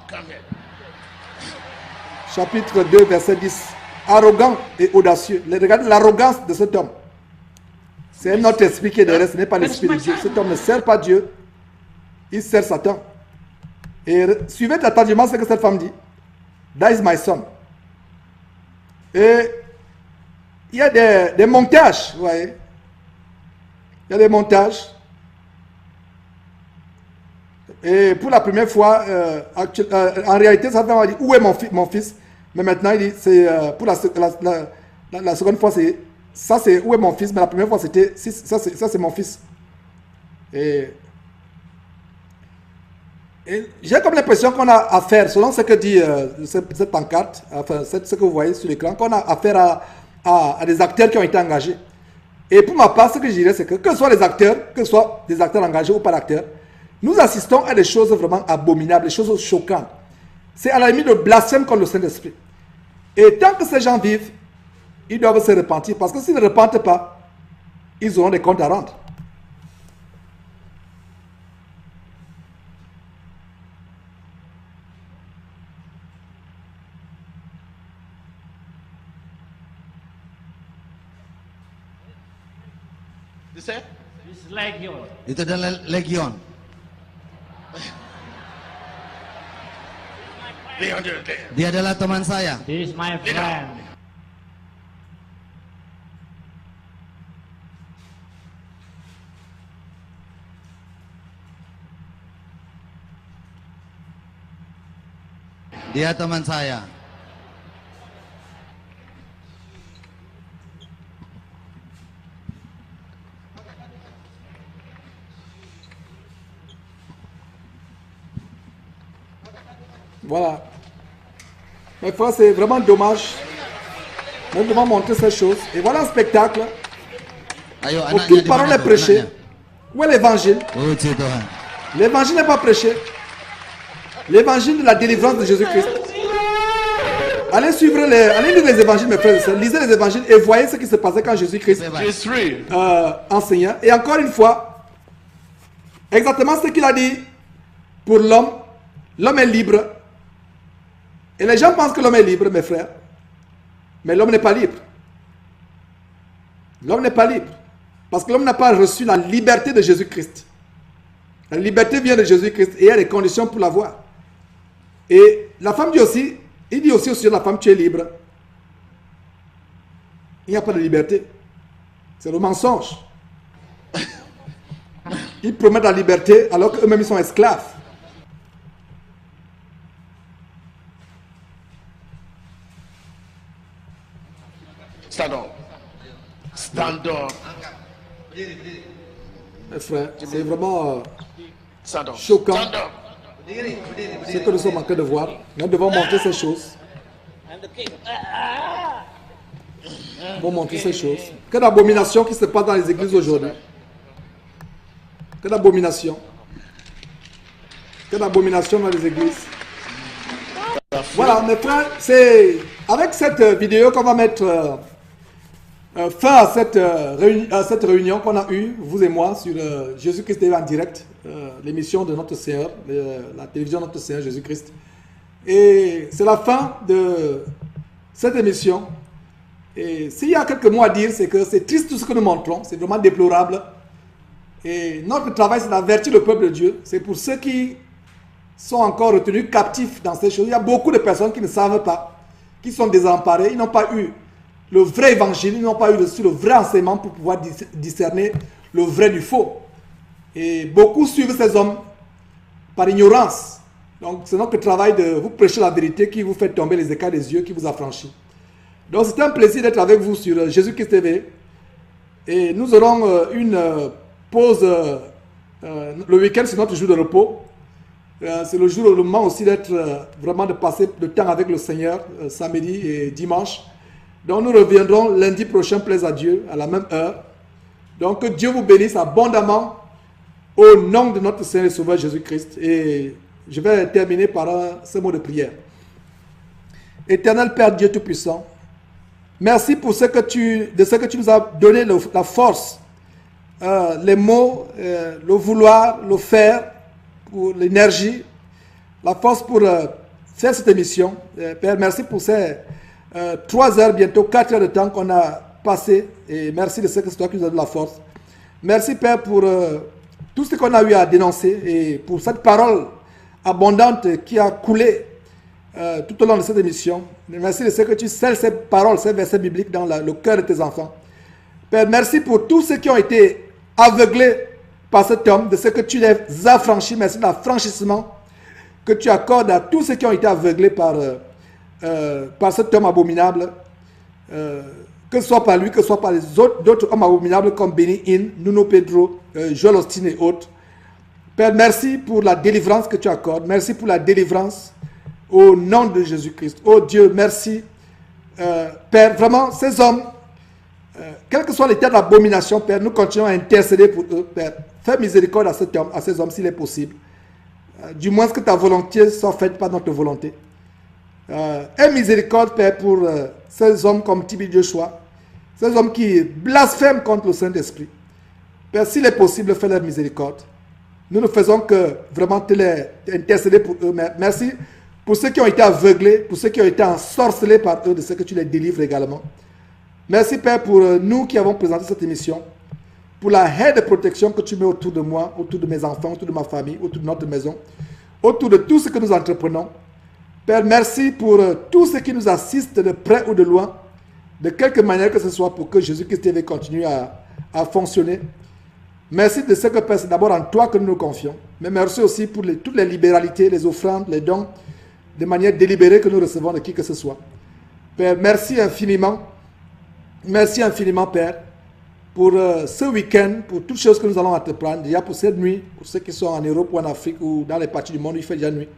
chapitre 2, verset 10. Arrogant et audacieux. Regardez l'arrogance de cet homme. C'est notre esprit qui est derrière, ce n'est pas l'esprit de Dieu. Cet homme ne sert pas Dieu, il sert Satan. Et suivez attentivement ce que cette femme dit. That is my son. Et il y a des montages, vous voyez. Il y a des montages. Et pour la première fois, en réalité, sa femme a dit, où est mon fils? Mais maintenant, il dit, c'est pour la seconde fois, c'est ça, c'est où est mon fils? Mais la première fois, c'était, ça c'est mon fils. Et j'ai comme l'impression qu'on a affaire, selon ce que dit cette pancarte, enfin, ce que vous voyez sur l'écran, qu'on a affaire à des acteurs qui ont été engagés. Et pour ma part, ce que je dirais, c'est que ce soit les acteurs, que ce soit des acteurs engagés ou pas d'acteurs, nous assistons à des choses vraiment abominables, des choses choquantes. C'est à la limite de blasphème contre le Saint-Esprit. Et tant que ces gens vivent, ils doivent se repentir, parce que s'ils ne repentent pas, ils auront des comptes à rendre. You say? It's Legion. Itu adalah Legion. Dia adalah teman saya. He is my friend. Dia teman saya. Voilà. Mais frère, c'est vraiment dommage. Nous devons montrer ces choses. Et voilà un spectacle. Aucune parole n'est prêchée. Où est l'évangile? L'évangile n'est pas prêché. L'évangile de la délivrance de Jésus-Christ. Allez suivre allez lire les évangiles, mes frères et sœurs. Lisez les évangiles et voyez ce qui se passait quand Jésus-Christ enseignait. Et encore une fois, exactement ce qu'il a dit pour l'homme. L'homme est libre. Et les gens pensent que l'homme est libre, mes frères. Mais l'homme n'est pas libre. L'homme n'est pas libre. Parce que l'homme n'a pas reçu la liberté de Jésus-Christ. La liberté vient de Jésus-Christ et il y a des conditions pour l'avoir. Et la femme dit aussi, il dit aussi sur la femme, tu es libre. Il n'y a pas de liberté. C'est le mensonge. Ils promettent la liberté alors qu'eux-mêmes ils sont esclaves. Stand up. Stand up. Mes frères, c'est vraiment choquant ce que nous sommes en train de voir. Nous devons montrer ces choses. Nous devons montrer ces choses. Que d'abomination qui se passe dans les églises aujourd'hui. Que d'abomination. Que d'abomination dans les églises. Voilà, mes frères, c'est avec cette vidéo qu'on va mettre fin à cette réunion qu'on a eue, vous et moi, sur Jésus-Christ TV en direct, l'émission de notre Seigneur, la télévision de notre Seigneur Jésus-Christ. Et c'est la fin de cette émission. Et s'il y a quelques mots à dire, c'est que c'est triste tout ce que nous montrons, c'est vraiment déplorable. Et notre travail, c'est d'avertir le peuple de Dieu. C'est pour ceux qui sont encore retenus captifs dans ces choses. Il y a beaucoup de personnes qui ne savent pas, qui sont désemparées, ils n'ont pas eu le vrai évangile, ils n'ont pas eu le vrai enseignement pour pouvoir discerner le vrai du faux. Et beaucoup suivent ces hommes par ignorance. Donc c'est notre travail de vous prêcher la vérité qui vous fait tomber les écailles des yeux, qui vous affranchit. Donc c'est un plaisir d'être avec vous sur Jésus-Christ TV. Et nous aurons une pause le week-end, c'est notre jour de repos. C'est le jour, le moment aussi d'être vraiment de passer le temps avec le Seigneur, samedi et dimanche. Donc nous reviendrons lundi prochain, plaise à Dieu, à la même heure. Donc que Dieu vous bénisse abondamment au nom de notre Seigneur et Sauveur Jésus-Christ. Et je vais terminer par ce mot de prière. Éternel Père Dieu Tout-Puissant, merci pour ce que tu nous as donné la force, les mots, le vouloir, le faire, pour l'énergie, la force pour faire cette émission. Père, merci pour ces 3 heures, bientôt 4 heures de temps qu'on a passé. Et merci de ce que c'est toi qui nous as donné la force. Merci Père pour tout ce qu'on a eu à dénoncer et pour cette parole abondante qui a coulé tout au long de cette émission. Merci de ce que tu scelles ces paroles, ces versets bibliques dans le cœur de tes enfants. Père, merci pour tous ceux qui ont été aveuglés par cet homme, de ce que tu les as franchis. Merci de l'affranchissement que tu accordes à tous ceux qui ont été aveuglés par cet homme abominable. Que ce soit par lui, que ce soit par les d'autres hommes abominables comme Benny Hinn, Nuno Pedro, Joel Austin et autres. Père, merci pour la délivrance que tu accordes. Merci pour la délivrance au nom de Jésus-Christ. Oh Dieu, merci. Père, vraiment, ces hommes, quel que soit l'état d'abomination, Père, nous continuons à intercéder pour eux. Père, fais miséricorde à cet homme, à ces hommes s'il est possible. Du moins que ta volonté soit faite par notre volonté. Aie miséricorde, Père, pour ces hommes comme Tibi Joshua, ces hommes qui blasphèment contre le Saint-Esprit. Père, s'il est possible, fais leur miséricorde. Nous ne faisons que vraiment intercéder pour eux. Merci pour ceux qui ont été aveuglés, pour ceux qui ont été ensorcelés par eux, de ce que tu les délivres également. Merci, Père, pour nous qui avons présenté cette émission, pour la haie de protection que tu mets autour de moi, autour de mes enfants, autour de ma famille, autour de notre maison, autour de tout ce que nous entreprenons. Père, merci pour tous ceux qui nous assistent de près ou de loin, de quelque manière que ce soit, pour que Jésus-Christ TV continue à fonctionner. Merci de ce que, Père, c'est d'abord en toi que nous nous confions. Mais merci aussi pour toutes les libéralités, les offrandes, les dons, de manière délibérée que nous recevons de qui que ce soit. Père, merci infiniment. Merci infiniment, Père, pour ce week-end, pour toutes choses que nous allons entreprendre. Déjà pour cette nuit, pour ceux qui sont en Europe ou en Afrique ou dans les parties du monde, il fait déjà nuit.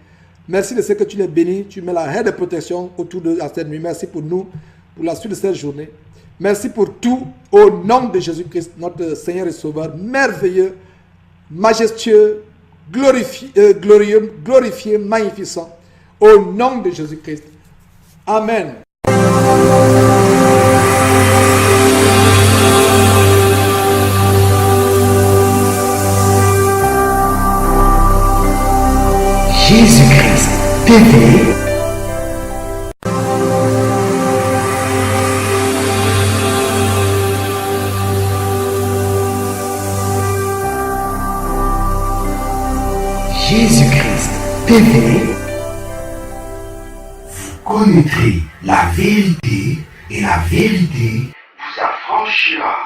Merci de ce que tu les bénis. Tu mets la haie de protection autour de cette nuit. Merci pour nous, pour la suite de cette journée. Merci pour tout, au nom de Jésus-Christ, notre Seigneur et Sauveur, merveilleux, majestueux, glorieux, glorifié, magnificent, au nom de Jésus-Christ. Amen. Jésus-Christ TV. Jésus-Christ TV. Vous connaîtrez la vérité et la vérité vous affranchira.